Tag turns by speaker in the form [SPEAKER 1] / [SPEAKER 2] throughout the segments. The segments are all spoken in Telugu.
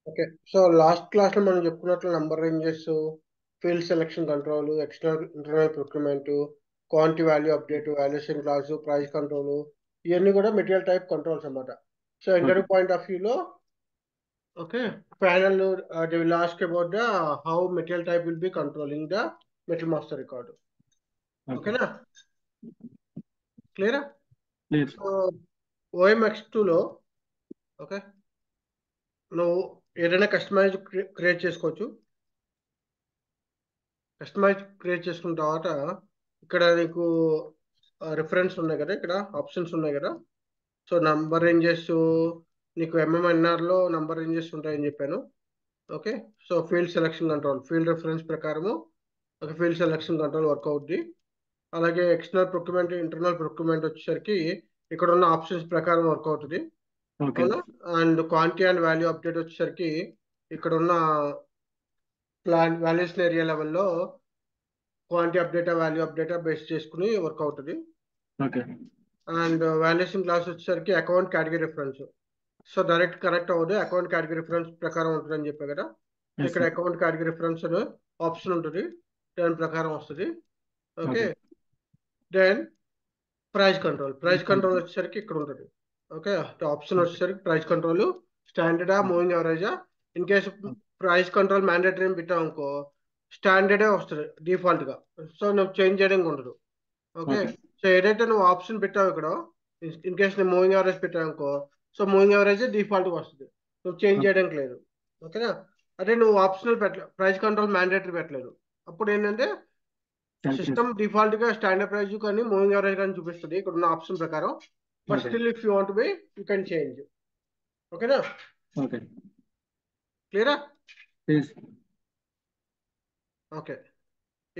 [SPEAKER 1] ఓకే. సో లాస్ట్ క్లాస్‌లో మనం చెప్పుకున్నట్లు number ranges, field selection control, external, internal procurement, quantity value update, valuation class, price control ఇవన్నీ కూడా మెటీరియల్ టైప్ కంట్రోల్స్ అన్నమాట. So
[SPEAKER 2] Okay.
[SPEAKER 1] Interview point of వ్యూలో okay panel they will ask about the how material type will be controlling the metal master record.
[SPEAKER 2] Okay.
[SPEAKER 1] ఓకేనా? క్లియరా?
[SPEAKER 2] Clear.
[SPEAKER 1] సో OMX2లో ఓకే నువ్వు ఏదైనా కస్టమైజ్ క్రియేట్ చేసుకోవచ్చు. కస్టమైజ్ క్రియేట్ చేసుకున్న తర్వాత ఇక్కడ నీకు రిఫరెన్స్ ఉన్నాయి కదా, ఇక్కడ ఆప్షన్స్ ఉన్నాయి కదా. సో నంబర్ రేంజెస్ నీకు ఎంఎంఎన్ఆర్లో నంబర్ రేంజెస్ ఉంటాయని చెప్పాను. Okay. So field selection control field reference ప్రకారము ఒక ఫీల్డ్ సెలక్షన్ కంట్రోల్ వర్క్ అవుద్ది. అలాగే ఎక్స్టర్నల్ ప్రొక్యూర్మెంట్, ఇంటర్నల్ ప్రొక్యూర్మెంట్ వచ్చేసరికి ఇక్కడ ఉన్న ఆప్షన్స్ ప్రకారం వర్క్ అవుతుంది.
[SPEAKER 2] Okay.
[SPEAKER 1] అవునా? And quantity and value update వచ్చేసరికి ఇక్కడ ఉన్న ప్లాన్ వాల్యుయేషన్ ఏరియా లెవెల్లో క్వాంటిటీ అప్డేటా వాల్యూ అప్డేటా బేస్ చేసుకుని వర్క్ అవుతుంది.
[SPEAKER 2] Okay.
[SPEAKER 1] అండ్ వాల్యుయేషన్ క్లాస్ వచ్చేసరికి account category reference. So direct connect అవ్వదు, అకౌంట్ కేటగిరీ రిఫరెన్స్ ప్రకారం ఉంటుంది అని చెప్పా కదా. సో
[SPEAKER 2] Yes,
[SPEAKER 1] ఇక్కడ
[SPEAKER 2] sir.
[SPEAKER 1] అకౌంట్ కేటగిరీ రిఫరెన్స్ అనే ఆప్షన్ ఉంటుంది, దాని ప్రకారం వస్తుంది. Okay.
[SPEAKER 2] Okay.
[SPEAKER 1] Then price control
[SPEAKER 2] Control.
[SPEAKER 1] వచ్చేసరికి ఇక్కడ ఉంటుంది. ఓకే. ఆప్షన్ వచ్చేసరికి ప్రైస్ కంట్రోల్ స్టాండర్డా మూవింగ్ యావరేజా. In case price control mandatory పెట్టావు అనుకో స్టాండర్డే వస్తుంది డిఫాల్ట్ గా. సో నువ్వు చేంజ్ చేయడానికి ఉండదు. ఓకే.
[SPEAKER 2] Okay.
[SPEAKER 1] సో ఏదైతే నువ్వు ఆప్షన్ పెట్టావు ఇక్కడ, ఇన్ కేస్ నేను మూవింగ్ యావరేజ్ పెట్టావు అనుకో, సో మూవింగ్ యావరేజ్ డిఫాల్ట్ గా వస్తుంది, నువ్వు చేంజ్
[SPEAKER 2] Okay.
[SPEAKER 1] చేయడానికి లేదు. ఓకేనా? అదే నువ్వు ఆప్షనల్ పెట్టలేదు, ప్రైస్ కంట్రోల్ మ్యాండేటరీ పెట్టలేదు, అప్పుడు ఏంటంటే
[SPEAKER 2] Calculate.
[SPEAKER 1] సిస్టమ్ డిఫాల్ట్ గా స్టాండర్డ్ ప్రైస్ కానీ మూవింగ్ యావరేజ్ కానీ చూపిస్తుంది ఇక్కడ ఉన్న ఆప్షన్ ప్రకారం. But
[SPEAKER 2] Okay.
[SPEAKER 1] Still if you want be you can change. ఓకేనా?
[SPEAKER 2] Okay.
[SPEAKER 1] క్లియరా?
[SPEAKER 2] Yes.
[SPEAKER 1] ఓకే.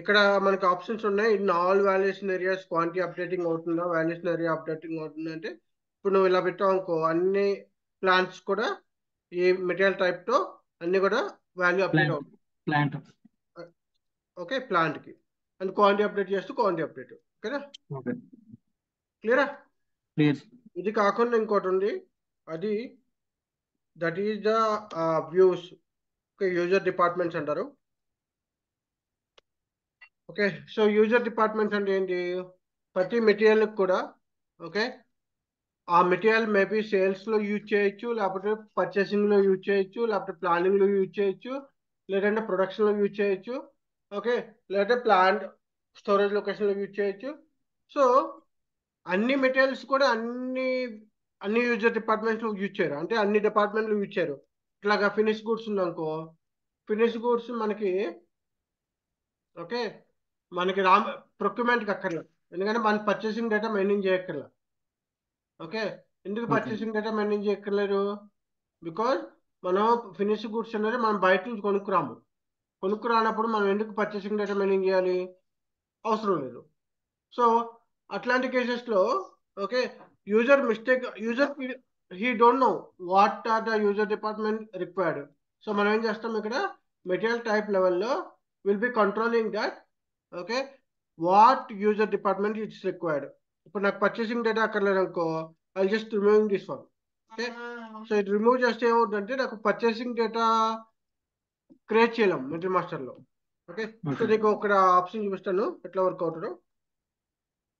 [SPEAKER 1] ఇక్కడ మనకి ఆప్షన్స్ ఉన్నాయి. In all valuation areas quantity updating అవుతుందా, వాల్యుయేషన్ ఏరియా అప్డేటింగ్ అవుతుందా అంటే ఇప్పుడు నువ్వు ఇలా పెట్టావు అనుకో అన్ని ప్లాన్స్ కూడా ఈ మెటీరియల్ టైప్ తో అన్ని కూడా వాల్యూ అప్డేట్
[SPEAKER 2] Plant.
[SPEAKER 1] అవుతుంది.
[SPEAKER 2] Plant.
[SPEAKER 1] ఓకే. ప్లాంట్ కి అండ్ క్వాంటిటీ అప్డేట్ చేస్తూ క్వాంటిటీ అప్డేట్. ఓకేనా?
[SPEAKER 2] Okay.
[SPEAKER 1] క్లియరా?
[SPEAKER 2] Clear.
[SPEAKER 1] ఇది కాకుండా ఇంకోటి ఉంది, అది that is the views. Okay. User departments అంటారు. ఓకే. సో యూజర్ డిపార్ట్మెంట్స్ అంటే ఏంటి? ప్రతి మెటీరియల్ కూడా ఓకే ఆ మెటీరియల్ మేబీ సేల్స్ లో యూజ్ చేయొచ్చు, లేకపోతే పర్చేసింగ్ లో యూజ్ చేయొచ్చు, లేకపోతే ప్లానింగ్ లో యూజ్ చేయొచ్చు, లేదంటే ప్రొడక్షన్ లో యూజ్ చేయొచ్చు. ఓకే. లేదంటే ప్లాంట్ స్టోరేజ్ లొకేషన్ లో యూజ్ చేయొచ్చు. సో అన్ని మెటీరియల్స్ కూడా అన్ని యూజర్ డిపార్ట్మెంట్స్ లో యూజ్ చేయరు, అంటే అన్ని డిపార్ట్మెంట్లు యూజ్ చేయరు. ఇట్లాగా ఫినిష్ గూడ్స్ ఉందనుకో, ఫినిష్ గూడ్స్ మనకి ఓకే మనకి ప్రొక్యూర్మెంట్కి అక్కర్లా, ఎందుకంటే మన పర్చేసింగ్ డేటా మెయింటైన్ చేయక్కర్లా. ఓకే. ఎందుకు
[SPEAKER 2] Okay.
[SPEAKER 1] పర్చేసింగ్ డేటా మెయింటైన్ చేయక్కర్లేదు? బికాజ్ మనం ఫినిష్ గూడ్స్ అనేది మనం బయట నుంచి కొనుక్కురానప్పుడు మనం ఎందుకు పర్చేసింగ్ డేటా మెయింటైన్ చేయాలి? అవసరం లేదు. సో అట్లాంటి కేసెస్లో okay user he don't know what are the user department required. So మనం ఏం చేస్తాం ఇక్కడ మెటీరియల్ టైప్ లెవెల్లో will be controlling that. Okay. What user department it's required. ఇప్పుడు నాకు పర్చేసింగ్ డేటా అక్కర్లేదు అనుకో, I just removing this one. Okay. So ఇది రిమూవ్ చేస్తే ఏమవుతుందంటే నాకు పర్చేసింగ్ డేటా క్రియేట్ చేయలేం మెటీరియల్ మాస్టర్లో. ఓకే. So
[SPEAKER 2] Okay.
[SPEAKER 1] నీకు ఇక్కడ ఆప్షన్ చూపిస్తాను ఎట్లా వర్క్ అవుతుందో.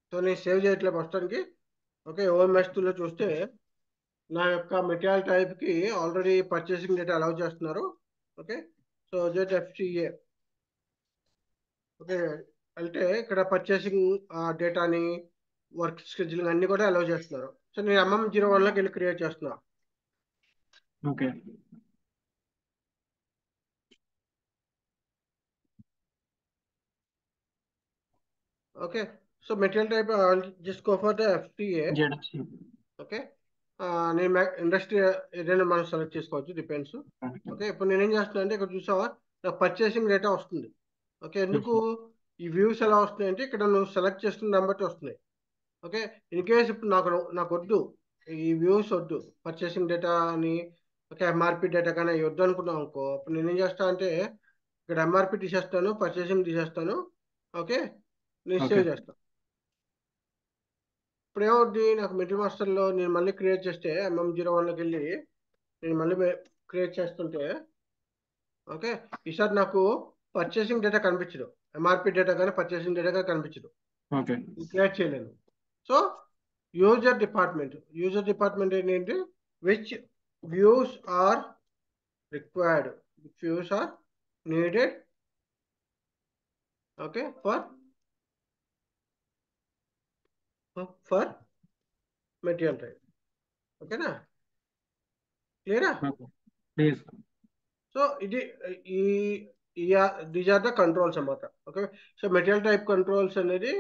[SPEAKER 1] సో నేను సేవ్ చేయట్లేదు ప్రస్తుతానికి. ఓకే. OMS2లో చూస్తే నా యొక్క మెటీరియల్ టైప్కి ఆల్రెడీ పర్చేసింగ్ డేటా అలౌ చేస్తున్నారు. ఓకే. So ZFCA. ఓకే. అంటే ఇక్కడ పర్చేసింగ్ డేటాని వర్క్ షెడ్యూలింగ్ అన్ని కూడా అలౌ చేస్తున్నారు. సో నేను MM01లోకి వెళ్ళి క్రియేట్ చేస్తున్నా.
[SPEAKER 2] Okay.
[SPEAKER 1] Okay. So material type just go for the FTA.
[SPEAKER 2] ZFC.
[SPEAKER 1] Okay. నేను ఇండస్ట్రీ ఏదైనా మనం సెలెక్ట్ చేసుకోవచ్చు, డిపెండ్స్. ఓకే. ఇప్పుడు నేనేం చేస్తున్నా అంటే ఇక్కడ చూసావా నాకు పర్చేసింగ్ డేటా వస్తుంది. ఓకే.
[SPEAKER 2] Yes,
[SPEAKER 1] ఎందుకు
[SPEAKER 2] sir.
[SPEAKER 1] ఈ వ్యూస్ ఎలా వస్తున్నాయి అంటే ఇక్కడ నువ్వు సెలెక్ట్ చేసుకున్న దాన్ని బట్టి వస్తున్నాయి. ఓకే. ఇన్ కేస్ ఇప్పుడు నాకు వద్దు, ఈ వ్యూస్ వద్దు, పర్చేసింగ్ డేటా అని ఓకే MRP డేటా కానీ అవి వద్దు అనుకున్నావు అనుకో, ఇప్పుడు నేనేం చేస్తా అంటే ఇక్కడ MRP తీసేస్తాను, పర్చేసింగ్ తీసేస్తాను. ఓకే. నేను
[SPEAKER 2] Okay.
[SPEAKER 1] సేవ్ చేస్తాను. ఇప్పుడు ఏమవుద్ది నాకు మెటీరియల్ మాస్టర్లో నేను మళ్ళీ క్రియేట్ చేస్తే MM01లోకి వెళ్ళి నేను మళ్ళీ క్రియేట్ చేస్తుంటే ఓకే ఈసారి నాకు పర్చేసింగ్ డేటా కనిపించదు, ఎంఆర్పి డేటా కానీ పర్చేసింగ్ డేటా కానీ కనిపించదు,
[SPEAKER 2] ఓకే
[SPEAKER 1] క్రియేట్ చేయలేను. సో యూజర్ డిపార్ట్మెంట్ ఏంటంటే which views are required, which views are needed okay for material type. ఓకేనా, క్లియరా?
[SPEAKER 2] ఓకే ప్లీజ్
[SPEAKER 1] సో ఇది ఈ దీస్ ఆర్ ద కంట్రోల్స్ అన్నమాట. Okay, so material type controls అనేది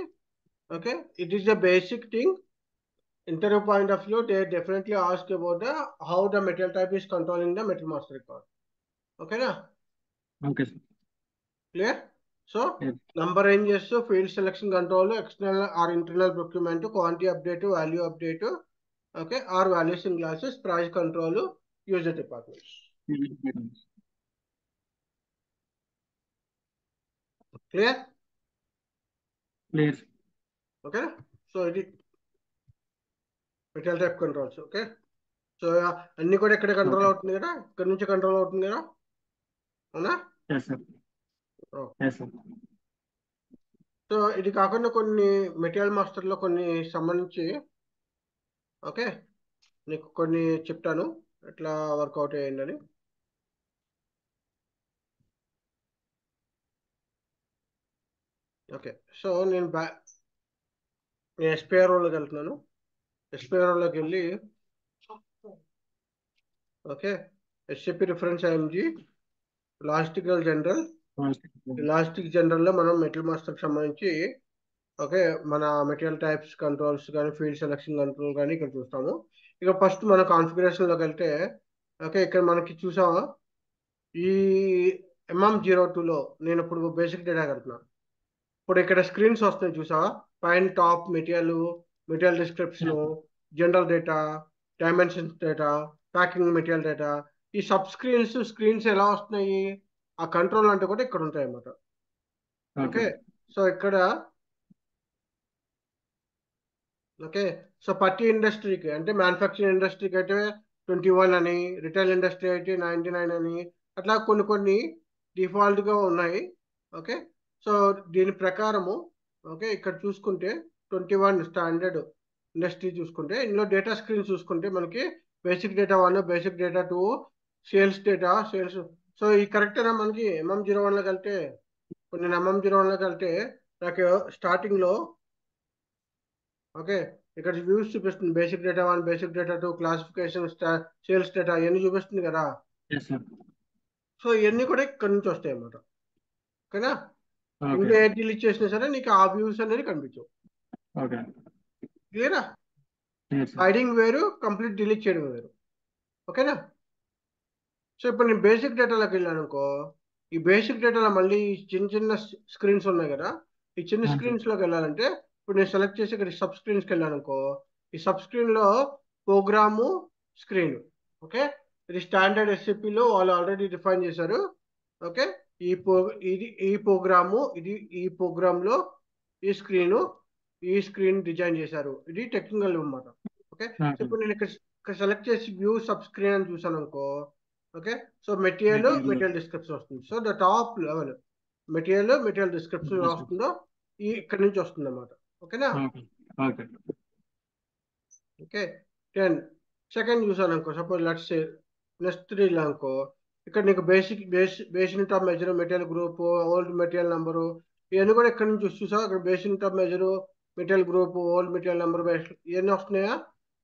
[SPEAKER 1] okay it is the basic thing. Interview point of view, they definitely ask about the how the material type is controlling the metal master record. Okay na?
[SPEAKER 2] Okay sir
[SPEAKER 1] Clear? So
[SPEAKER 2] Yes.
[SPEAKER 1] number ranges, field selection control, external or internal procurement, quantity update, value update, okay, or valuation classes, price control, user departments. Clear?
[SPEAKER 2] Please
[SPEAKER 1] Okay. So it is material type controls. Okay, so అన్ని కూడా ఇక్కడ కంట్రోల్
[SPEAKER 2] Okay.
[SPEAKER 1] అవుతుంది కదా, ఇక్కడ నుంచి కంట్రోల్ అవుతుంది కదా, అవునా?
[SPEAKER 2] Yes sir
[SPEAKER 1] Oh.
[SPEAKER 2] Yes sir
[SPEAKER 1] so ఇది కాకుండా కొన్ని మెటీరియల్ మాస్టర్లో కొన్ని సంబంధించి ఓకే నీకు కొన్ని చెప్తాను ఎట్లా వర్కౌట్ అయ్యింది అని. ఓకే, సో నేను ఎస్పీఆర్ఓలోకి వెళ్తున్నాను. ఎస్పీఆర్ఓలోకి వెళ్ళి okay SAP reference IMG logistical general. Logistic జనరల్లో మనం మెటీరియల్ మాస్టర్కి సంబంధించి ఓకే మన మెటీరియల్ టైప్స్ కంట్రోల్స్ కానీ ఫీల్డ్ సెలక్షన్ కంట్రోల్ కానీ ఇక్కడ చూస్తాము. ఇక ఫస్ట్ మన కాన్ఫిగరేషన్లోకి వెళ్తే ఓకే ఇక్కడ మనకి చూసాము ఈ MM02లో నేను ఇప్పుడు బేసిక్ డేటా కడుతున్నాను. ఇప్పుడు ఇక్కడ స్క్రీన్స్ వస్తాయి చూసావా, పైన top material description, general data, dimensions data, packing material data. ఈ సబ్ స్క్రీన్స్ ఎలా వస్తున్నాయి, ఆ కంట్రోల్ అంటే కూడా ఇక్కడ ఉంటాయి అన్నమాట. ఓకే, సో ఇక్కడ ఓకే సో ప్రతి ఇండస్ట్రీకి అంటే మ్యానుఫ్యాక్చరింగ్ ఇండస్ట్రీకి అయితే 21 అని, రిటైల్ ఇండస్ట్రీ అయితే 99 అని, అట్లా కొన్ని డిఫాల్ట్గా ఉన్నాయి. ఓకే, సో దీని ప్రకారము ఓకే ఇక్కడ చూసుకుంటే 21 స్టాండర్డ్ ఇండస్ట్రీ చూసుకుంటే ఇందులో డేటా స్క్రీన్ చూసుకుంటే మనకి basic data 1, basic data 2, sales data, so ఈ కరెక్టేనా మనకి MM01లోకి వెళ్తే. ఇప్పుడు నేను MM01లోకి వెళ్తే నాకు స్టార్టింగ్లో ఓకే ఇక్కడ వ్యూస్ చూపిస్తుంది, basic data 1, basic data 2, classification, sales data ఇవన్నీ చూపిస్తుంది కదా.
[SPEAKER 2] ఎస్ సార్
[SPEAKER 1] సో ఇవన్నీ కూడా ఇక్కడ నుంచి వస్తాయి అన్నమాట. ఓకేనా,
[SPEAKER 2] ఓకే
[SPEAKER 1] ఇందులో ఏ డిలీట్ చేసినా సరే నీకు ఆ వ్యూస్ అనేది కనిపించవు.
[SPEAKER 2] ఓకే
[SPEAKER 1] క్లియరా?
[SPEAKER 2] ఎస్ సార్
[SPEAKER 1] హైడింగ్ వేరు, కంప్లీట్ డిలీట్ చేయడం వేరు. ఓకేనా, సో ఇప్పుడు నేను బేసిక్ డేటాలోకి వెళ్ళాను అనుకో, ఈ బేసిక్ డేటాలో మళ్ళీ చిన్న స్క్రీన్స్ ఉన్నాయి కదా, ఈ చిన్న
[SPEAKER 2] అవును సార్.
[SPEAKER 1] స్క్రీన్స్లోకి వెళ్ళాలంటే ఇప్పుడు నేను సెలెక్ట్ చేసి ఇక్కడ సబ్ స్క్రీన్స్కి వెళ్ళాను అనుకో, ఈ సబ్ స్క్రీన్లో ప్రోగ్రాము స్క్రీన్. ఓకే, ఇది స్టాండర్డ్ ఎస్ఏపిలో వాళ్ళు ఆల్రెడీ డిఫైన్ చేశారు. ఓకే, ఈ ప్రోగ్రాము ఈ ప్రోగ్రాంలో ఈ స్క్రీన్ డిజైన్ చేశారు. ఇది టెక్నికల్ అన్నమాట. ఓకే, సో ఇప్పుడు నేను ఇక్కడ సెలెక్ట్ చేసి వ్యూ సబ్ స్క్రీన్ అని చూసాను అనుకో, ఓకే సో మెటీరియల్ డిస్క్రిప్షన్ వస్తుంది. So the top level material description వస్తుందో ఇక్కడ నుంచి వస్తుంది అన్నమాట. ఓకేనా,
[SPEAKER 2] ఓకే
[SPEAKER 1] ఓకే 10 సెకండ్ చూసాను అనుకో, సపోజ్ లెట్స్ సే నెక్స్ట్ 3 అనుకో, ఇక్కడ నీకు base unit of measure, material group, old material number, ఇవన్నీ కూడా ఇక్కడ నుంచి చూసావు. అక్కడ base unit of measure, material group, old material number, ఇవన్నీ వస్తున్నాయా,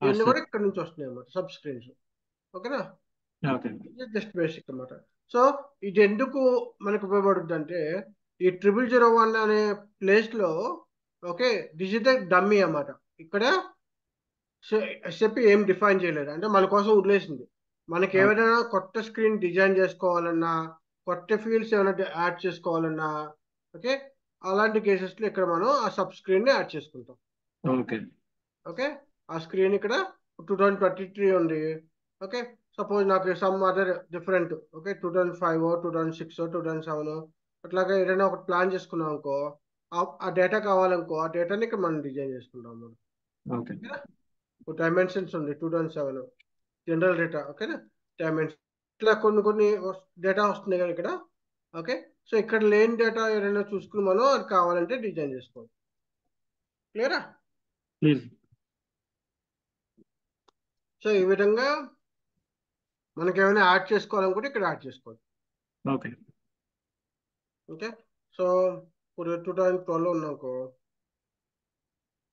[SPEAKER 1] ఇవన్నీ కూడా ఇక్కడ నుంచి వస్తున్నాయి అన్నమాట సబ్ స్క్రీన్స్. ఓకేనా,
[SPEAKER 2] ఓకే
[SPEAKER 1] జస్ట్ బేసిక్ అన్నమాట. సో ఇది ఎందుకు మనకు ఉపయోగపడుతుంది అంటే ఈ 0001 అనే ప్లేస్లో ఓకే డిజిటల్ డమ్మీ అన్నమాట. ఇక్కడ చెప్పి ఏం డిఫైన్ చేయలేదు, అంటే మన కోసం వదిలేసింది. మనకి ఏమైనా కొత్త స్క్రీన్ డిజైన్ చేసుకోవాలన్నా, కొత్త ఫీల్డ్స్ ఏమైనా యాడ్ చేసుకోవాలన్నా ఓకే అలాంటి కేసెస్లో ఇక్కడ మనం ఆ సబ్ స్క్రీన్ని యాడ్ చేసుకుంటాం.
[SPEAKER 2] ఓకే
[SPEAKER 1] ఓకే, ఆ స్క్రీన్ ఇక్కడ 2023 ఉంది. ఓకే, సపోజ్ నాకు సమ్ అదర్ డిఫరెంట్ ఓకే 2005, 2006, 2007 అట్లాగా ఏదైనా ఒకటి ప్లాన్ చేసుకున్నాం అనుకో, ఆ డేటా కావాలనుకో, ఆ డేటాని ఇక్కడ మనం డిజైన్ చేసుకుంటాం మనం.
[SPEAKER 2] ఓకే
[SPEAKER 1] డైమెన్షన్స్ ఉంది 2007 జనరల్ డేటా. ఓకేనా, డైమెన్షన్ ఇట్లా కొన్ని డేటా వస్తుంది కదా ఇక్కడ. ఓకే, సో ఇక్కడ లేని డేటా ఏదైనా చూసుకుని మనం అది కావాలంటే డిజైన్ చేసుకోవచ్చు. క్లియరా?
[SPEAKER 2] ప్లీజ్.
[SPEAKER 1] సో ఈ విధంగా మనకి ఏమైనా యాడ్ చేసుకోవాలనుకుంటే ఇక్కడ యాడ్ చేసుకోవచ్చు.
[SPEAKER 2] ఓకే.
[SPEAKER 1] ఓకే, సో ఇప్పుడు 2012 ఉన్నాకో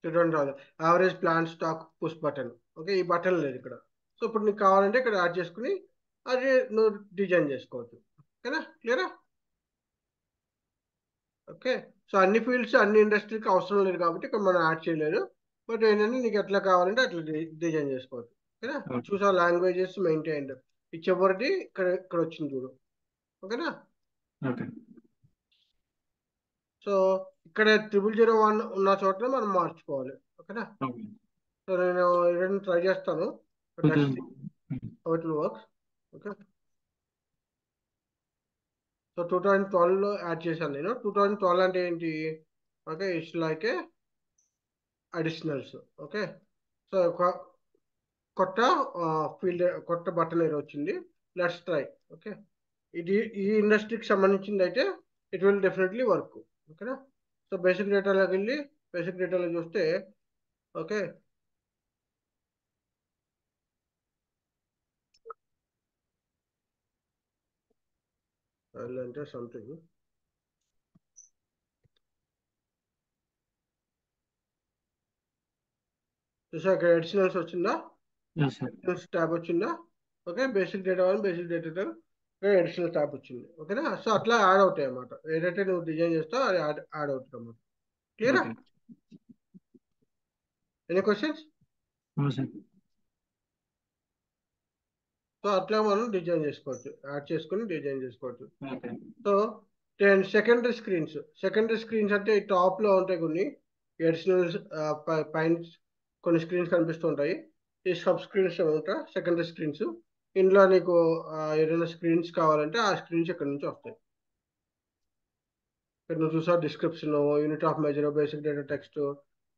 [SPEAKER 1] చూడండి రాదు average plan stock push button. Okay, ఈ బటన్ లేదు ఇక్కడ. సో ఇప్పుడు నీకు కావాలంటే ఇక్కడ యాడ్ చేసుకుని అది నువ్వు డిజైన్ చేసుకోవచ్చు. ఓకేనా? క్లియరా? ఓకే, సో అన్ని ఫీల్డ్స్ అన్ని ఇండస్ట్రీకి అవసరం లేదు కాబట్టి ఇక్కడ మనం యాడ్ చేయలేదు. బట్ ఏంటంటే నీకు ఎట్లా కావాలంటే అట్లా డిజైన్ చేసుకోవచ్చు. ఓకేనా?
[SPEAKER 2] ఓకే.
[SPEAKER 1] చూసా లాంగ్వేజెస్ మెయింటైన్డ్ ఈ చివరిది ఇక్కడ వచ్చింది చూడు. ఓకేనా?
[SPEAKER 2] ఓకే.
[SPEAKER 1] సో ఇక్కడ 0001 ఉన్న చోట మనం మార్చుకోవాలి. ఓకేనా?
[SPEAKER 2] ఓకే.
[SPEAKER 1] సో నేను ఏదైనా ట్రై చేస్తాను. How it will work. Okay, so 2012లో యాడ్ చేశాను నేను. 2012 అంటే ఏంటి? Okay, it's like a additionals. Okay, so కొత్త ఫీల్డ్ కొత్త బటన్ ఏదో వచ్చింది. Let's try. ఓకే, ఇది ఈ ఇండస్ట్రీకి సంబంధించింది అయితే ఇట్ విల్ డెఫినెట్లీ వర్క్. ఓకేనా? సో బేసిక్ డేటాలోకి వెళ్ళి బేసిక్ డేటాలో చూస్తే ఓకే అంటే సంథింగ్ చూసా ఇక్కడ అడిషనల్స్ వచ్చిందా?
[SPEAKER 2] Yes sir.
[SPEAKER 1] అడిషనల్స్ ట్యాబ్ వచ్చిందా? Okay, basic data one basic data additional tab వచ్చింది. ఓకేనా? సో అట్లా యాడ్ అవుతాయి అన్నమాట. ఏదైతే నువ్వు డిజైన్ చేస్తావు అది యాడ్ అవుతుంది అన్నమాట. క్లియరా?
[SPEAKER 2] Okay.
[SPEAKER 1] Any questions?
[SPEAKER 2] Sir.
[SPEAKER 1] So అట్లా మనం డిజైన్ చేసుకోవచ్చు, యాడ్ చేసుకుని డిజైన్ చేసుకోవచ్చు.
[SPEAKER 2] ఓకే.
[SPEAKER 1] సో సెకండరీ స్క్రీన్స్ అంటే ఈ టాప్ లో ఉంటాయి కొన్ని అడిషనల్ పైన కొన్ని స్క్రీన్స్ కనిపిస్తుంటాయి. ఈ సబ్ స్క్రీన్స్ అనమాట సెకండరీ స్క్రీన్స్. ఇందులో నీకు ఏదైనా స్క్రీన్స్ కావాలంటే ఆ స్క్రీన్స్ ఇక్కడ నుంచి వస్తాయి. ఇక్కడ నువ్వు చూసా description, unit of measure, basic data text,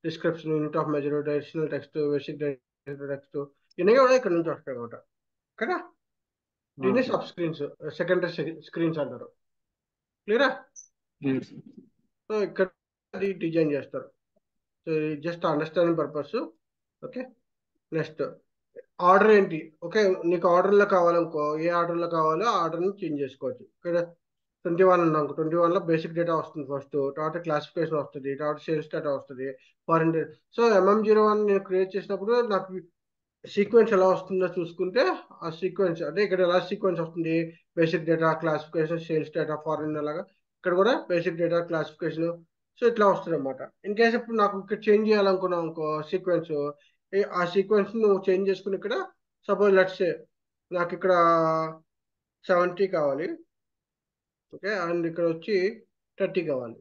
[SPEAKER 1] description, unit of measure, additional text, basic data text, ఇవన్నీ కూడా ఇక్కడ నుంచి వస్తాయి అనమాట. కదా, దీన్ని సబ్ స్క్రీన్స్ సెకండరీ స్క్రీన్స్ అంటారు. క్లియరా? సో ఇక్కడ డిజైన్ చేస్తారు. So just understanding purpose. Okay, next order ఏంటి? ఓకే, నీకు ఆర్డర్లో కావాలనుకో ఏ ఆర్డర్లో కావాలో ఆ ఆర్డర్ని చేంజ్ చేసుకోవచ్చు. ఇక్కడ 21 ఉన్నాను. 21లో బేసిక్ డేటా వస్తుంది ఫస్ట్, తర్వాత క్లాసిఫికేషన్ వస్తుంది, తర్వాత సేల్స్ డేటా వస్తుంది, ఫారెన్ డేటా. సో MM01 నేను క్రియేట్ చేసినప్పుడు నాకు సీక్వెన్స్ ఎలా వస్తుందో చూసుకుంటే ఆ సీక్వెన్స్ అంటే ఇక్కడ ఎలా సీక్వెన్స్ వస్తుంది, basic data, classification, sales data, foreign అలాగా ఇక్కడ కూడా బేసిక్ డేటా, క్లాసిఫికేషన్. సో ఇట్లా వస్తుంది అనమాట. ఇన్ కేస్ ఇప్పుడు నాకు ఇక్కడ చేంజ్ చేయాలనుకున్నావు అనుకో సీక్వెన్స్, ఆ సీక్వెన్స్ నువ్వు చేంజ్ చేసుకుని ఇక్కడ సపోజ్ లెట్స్ నాకు ఇక్కడ 70 కావాలి. ఓకే, అండ్ ఇక్కడ వచ్చి 30 కావాలి.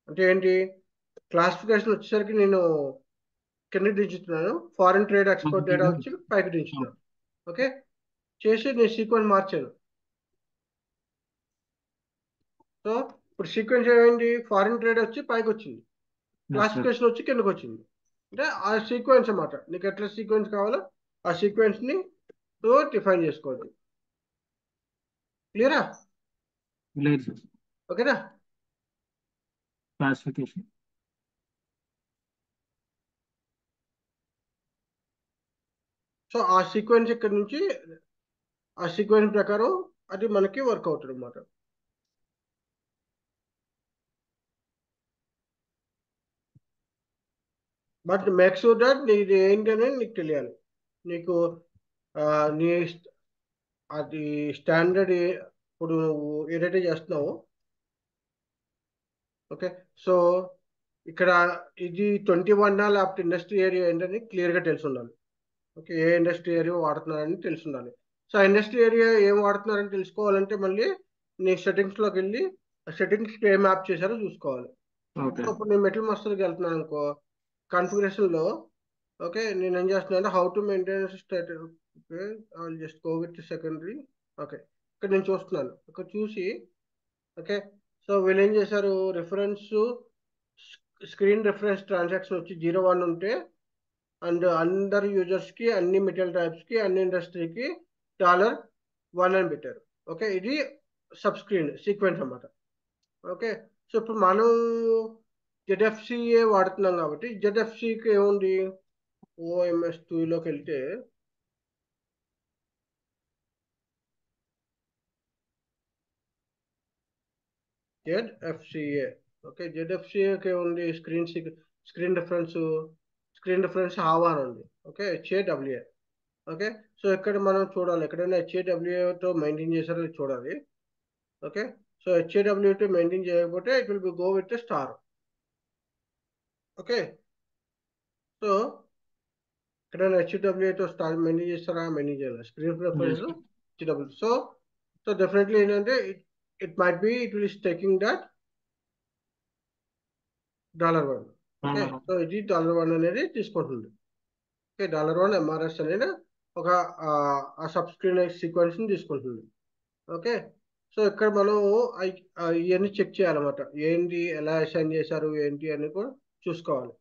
[SPEAKER 1] అంటే ఏంటి, క్లాసిఫికేషన్ వచ్చేసరికి నేను కిందకి దించుతున్నాను, ఫారిన్ ట్రేడ్ ఎక్స్పోర్ట్ డేటా వచ్చి పైకి దించుతున్నాను. ఓకే, చేసి నేను సీక్వెన్స్ మార్చాను. సో ఇప్పుడు సీక్వెన్స్ ఏమైంది, ఫారిన్ ట్రేడ్ వచ్చి పైకి వచ్చింది, క్లాసిఫికేషన్ వచ్చి కిందకి వచ్చింది. అంటే ఆ సీక్వెన్స్ అన్నమాట. నీకు ఎట్లా సీక్వెన్స్ కావాలో ఆ సీక్వెన్స్ని నువ్వు డిఫైన్ చేసుకోవచ్చు. క్లియరా? ఓకేనా?
[SPEAKER 2] క్లాసిఫికేషన్.
[SPEAKER 1] సో ఆ సీక్వెన్స్ ఇక్కడ నుంచి ఆ సీక్వెన్స్ ప్రకారం అది మనకి వర్క్ అవుతుంది అన్నమాట. బట్ మేక్ షూర్ దట్ నీది ఏంటనేది నీకు తెలియాలి. నీకు నీ అది స్టాండర్డ్ ఇప్పుడు నువ్వు ఏదైతే చేస్తున్నావో. ఓకే, సో ఇక్కడ ఇది 21 లేకపోతే ఇండస్ట్రీ ఏరియా ఏంటని క్లియర్గా తెలిసి ఉండాలి. ఓకే, ఏ ఇండస్ట్రీ ఏరియా వాడుతున్నారని తెలిసి ఉండాలి. సో ఆ ఇండస్ట్రీ ఏరియా ఏం వాడుతున్నారని తెలుసుకోవాలంటే మళ్ళీ నీ సెట్టింగ్స్లోకి వెళ్ళి సెట్టింగ్స్కి ఏం మ్యాప్ చేశారో చూసుకోవాలి. సో ఇప్పుడు నేను మెటల్ మాస్టర్కి వెళ్తున్నాను అనుకో, కాన్ఫిగరేషన్లో ఓకే నేను ఏం చేస్తున్నాను అంటే how to maintain status. Okay, I will just go with secondary. Okay, ఇక్కడ నేను చూస్తున్నాను, ఇక్కడ చూసి ఓకే సో వీళ్ళు ఏం చేశారు, రిఫరెన్స్ స్క్రీన్ రిఫరెన్స్ ట్రాన్సాక్షన్ వచ్చి 01 ఉంటే అండ్ అందరు యూజర్స్కి అన్ని మెటీరియల్ టైప్స్కి అన్ని ఇండస్ట్రీకి $1 1 అని పెట్టారు. ఓకే, ఇది సబ్ స్క్రీన్ సీక్వెన్స్ అన్నమాట. ఓకే, సో ఇప్పుడు మనం ZFCA వాడుతున్నాం కాబట్టి ZFCకి ఏముంది, OMS2లోకి వెళ్తే ZFCA. ఓకే, ZFCAకి ఏముంది, స్క్రీన్ డిఫరెన్స్ ఆవాన్ ఉంది. Okay, HAWA. ఓకే, సో ఇక్కడ మనం చూడాలి, ఎక్కడైనా HAWAతో మెయింటైన్ చేశారో చూడాలి. ఓకే, సో HAWAతో మెయింటైన్ చేయకపోతే it will be go with star. Okay, so ఎక్కడైనా HAWAతో స్టార్ మెయింటైన్ చేస్తారా, మెయింటైన్ చేయాలి. Screen preference HW. So definitely ఏంటంటే it might be it will taking that $1. Okay, so ఇది $1 అనేది తీసుకుంటుంది. ఓకే, $1 MRS అనేది ఒక సబ్ స్క్రీన్ సీక్వెన్స్ ని తీసుకుంటుంది. ఓకే, సో ఇక్కడ మనం ఇవన్నీ చెక్ చేయాలన్నమాట, ఏంటి ఎలా అసైన్ చేశారు ఏంటి అని కూడా చూసుకోవాలి.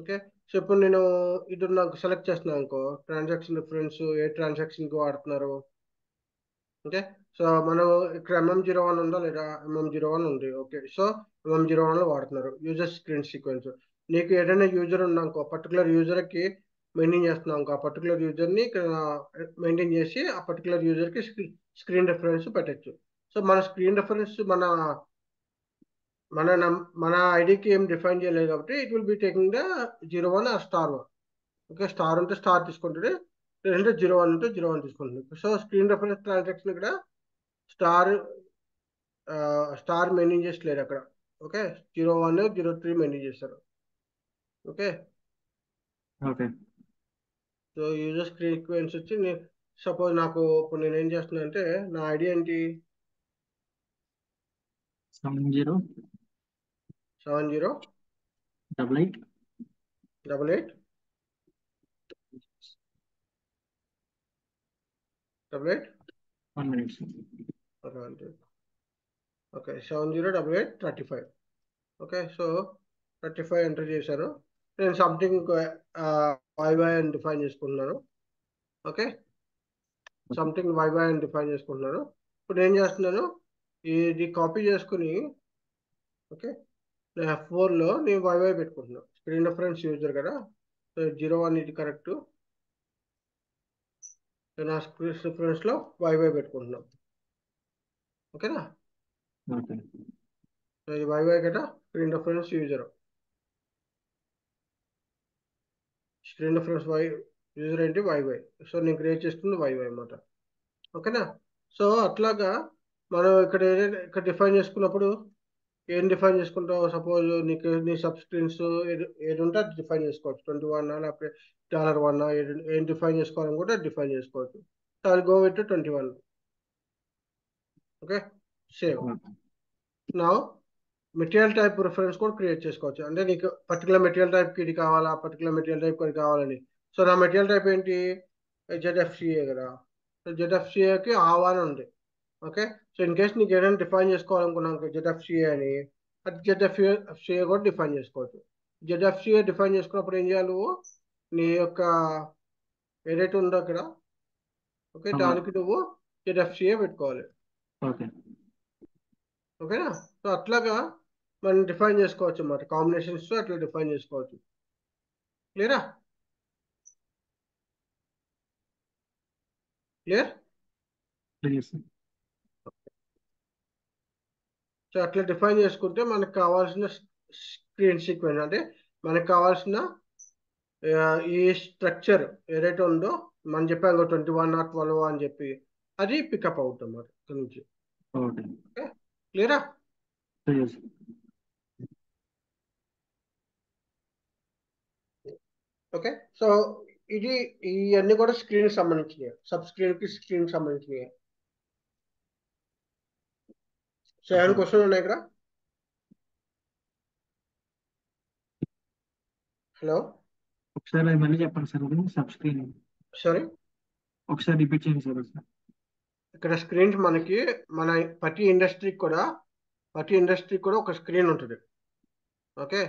[SPEAKER 1] ఓకే, సో ఇప్పుడు నేను ఇది నాకు సెలెక్ట్ చేస్తున్నాను అనుకో, ట్రాన్సాక్షన్ డిఫరెన్స్ ఏ ట్రాన్సాక్షన్కి వాడుతున్నారు. ఓకే, సో మనం ఇక్కడ MM01 ఉందా లేదా, MM01 ఉంది. ఓకే, సో MM01లో వాడుతున్నారు యూజర్ స్క్రీన్ సీక్వెన్స్. నీకు ఏదైనా యూజర్ ఉందనుకో, పర్టికులర్ యూజర్కి మెయింటైన్ చేస్తున్నాం అనుకో, ఆ పర్టికులర్ యూజర్ని ఇక్కడ మెయింటైన్ చేసి ఆ పర్టికులర్ యూజర్కి స్క్రీన్ డిఫరెన్స్ పెట్టచ్చు. సో మన స్క్రీన్ డిఫరెన్స్ మన ఐడికి ఏం డిఫైన్ చేయలేదు కాబట్టి it will be taking the 01 or star 1. Okay, star ఉంటే స్టార్ తీసుకుంటుంది, లేదంటే 01 ఉంటే 01 తీసుకుంటుంది. సో స్క్రీన్ రెఫరెన్స్ ట్రాన్సాక్షన్ ఇక్కడ స్టార్ మెయింటైన్ చేసలేరు అక్కడ. ఓకే, 01 03 మెయింటైన్ చేస్తారు. ఓకే, సో యూజర్ సీక్వెన్స్ వచ్చి సపోజ్ నాకు ఇప్పుడు నేను ఏం చేస్తున్నా అంటే, నా ఐడి ఏంటి,
[SPEAKER 2] 70
[SPEAKER 1] 88 88 88
[SPEAKER 2] 1 minute.
[SPEAKER 1] Okay, 7088 35. Okay, so 35 enter చేశారు. నేను సంథింగ్ YY అని డిఫైన్ చేసుకుంటున్నాను. ఓకే, సంథింగ్ YY అని డిఫైన్ చేసుకుంటున్నాను. ఇప్పుడు ఏం చేస్తున్నాను, ఇది కాపీ చేసుకుని, ఓకే, నేను F4లో నేను YY పెట్టుకుంటున్నాను. స్క్రీన్ రెఫరెన్స్ యూజర్ కదా, సో 01 ఇది కరెక్ట్. నా స్క్రీన్ రెఫరెన్స్లో YY పెట్టుకుంటున్నాను. ఓకేనా, సో ఇది YY కదా, screen reference user. Screen reference user ఏంటి, YY. సో నేను క్రియేట్ చేసుకుంది YY అన్నమాట. ఓకేనా, సో అట్లాగా మనం ఇక్కడ డిఫైన్ చేసుకున్నప్పుడు ఏం డిఫైన్ చేసుకుంటావు, సపోజ్ నీకు నీ సబ్ స్క్రీన్స్ ఏది ఉంటే అది డిఫైన్ చేసుకోవచ్చు. 21 లేకపోతే $1 ఏం డిఫైన్ చేసుకోవాలనుకుంటే అది డిఫైన్ చేసుకోవచ్చు. So I go with 21. Okay, save. నా మెటీరియల్ టైప్ రిఫరెన్స్ కూడా క్రియేట్ చేసుకోవచ్చు. అంటే నీకు పర్టికులర్ మెటీరియల్ టైప్కి ఇది కావాలా, పర్టికులర్ మెటీరియల్ టైప్ ఇది కావాలని. సో నా మెటీరియల్ టైప్ ఏంటి, ZFCA కదా. సో ZFCAకి ఆవాన్ ఉంది. ఓకే, సో ఇన్ కేస్ నీకు ఏదైనా డిఫైన్ చేసుకోవాలనుకున్నాను ZFCA అని, అది ZFCA కూడా డిఫైన్ చేసుకోవచ్చు. ZFCA డిఫైన్ చేసుకున్నప్పుడు ఏం చేయాలి, నువ్వు నీ యొక్క ఏదైతే ఉందో అక్కడ, ఓకే, దానికి నువ్వు ZFCA పెట్టుకోవాలి. ఓకేనా, సో అట్లాగా మనం డిఫైన్ చేసుకోవచ్చు అన్నమాట, కాంబినేషన్స్ అట్లా డిఫైన్ చేసుకోవచ్చు. క్లియర్? సో అట్లా డిఫైన్ చేసుకుంటే మనకు కావాల్సిన స్క్రీన్ సీక్వెన్స్, అంటే మనకు కావాల్సిన ఈ స్ట్రక్చర్ ఏదైతే ఉందో మనం చెప్పాం 21 or 12 అని చెప్పి, అది పికప్ అవుతుంది అన్నమాట ఇక్కడ నుంచి. ఓకే, క్లియరా? ఓకే, సో ఇవన్నీ కూడా స్క్రీన్ సంబంధించినవి, సబ్ స్క్రీన్ సంబంధించినవి. సో ఏమైనా క్వశ్చన్ ఉన్నాయి ఇక్కడ? హలో,
[SPEAKER 2] ఒకసారి మళ్ళీ చెప్పండి సార్, సబ్ స్క్రీన్
[SPEAKER 1] సారీ,
[SPEAKER 2] ఒకసారి రిపీట్ చేయండి సార్.
[SPEAKER 1] ఇక్కడ స్క్రీన్స్ మనకి ప్రతి ఇండస్ట్రీకి కూడా ఒక స్క్రీన్ ఉంటుంది. ఓకే,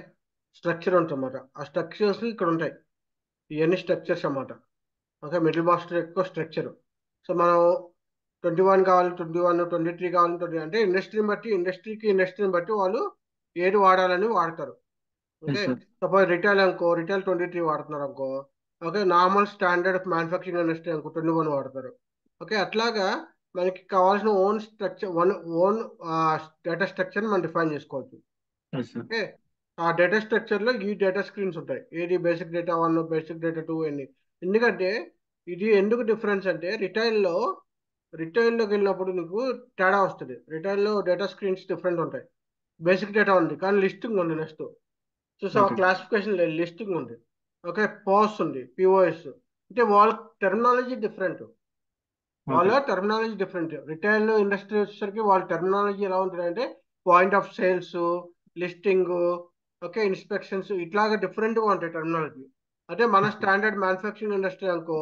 [SPEAKER 1] స్ట్రక్చర్ ఉంటుంది అన్నమాట. ఆ స్ట్రక్చర్స్ ఇక్కడ ఉంటాయి, ఇవన్నీ స్ట్రక్చర్స్ అన్నమాట. ఓకే, మిడిల్ మాస్టర్ ఎక్కువ స్ట్రక్చర్. సో మనం 21 కావాలి, 21, 23 కావాలి, 20 అంటే ఇండస్ట్రీని బట్టి వాళ్ళు ఏది వాడాలని వాడతారు. ఓకే, సపోజ్ రిటైల్ అనుకో, రిటైల్ 23 వాడుతున్నారు అనుకో. Okay, normal standard manufacturing industry అనుకో 21 వాడతారు. ఓకే, అట్లాగా మనకి కావాల్సిన ఓన్ డేటా స్ట్రక్చర్ మనం డిఫైన్ చేసుకోవచ్చు. ఓకే, ఆ డేటా స్ట్రక్చర్ లో ఈ డేటా స్క్రీన్స్ ఉంటాయి. ఏది బేసిక్ డేటా 1, బేసిక్ డేటా 2 అని. ఎందుకంటే ఇది ఎందుకు డిఫరెన్స్ అంటే రిటైల్లోకి వెళ్ళినప్పుడు నీకు తేడా వస్తుంది. రిటైల్లో డేటా స్క్రీన్స్ డిఫరెంట్ ఉంటాయి. బేసిక్ డేటా ఉంది కానీ లిస్టింగ్ ఉంది. నెక్స్ట్ చూసావా, క్లాసిఫికేషన్ లేదు, లిస్టింగ్ ఉంది. ఓకే, పాస్ ఉంది, పిఓఎస్. అంటే వాళ్ళ టెర్మినాలజీ డిఫరెంట్. రిటైల్ ఇండస్ట్రీ వచ్చేసరికి వాళ్ళ టెర్మినాలజీ ఎలా ఉంటుందంటే point of sales, listing, okay, inspections ఇట్లాగా డిఫరెంట్గా ఉంటాయి టెర్మినాలజీ. అంటే మన స్టాండర్డ్ మ్యానుఫ్యాక్చరింగ్ ఇండస్ట్రీ అనుకో,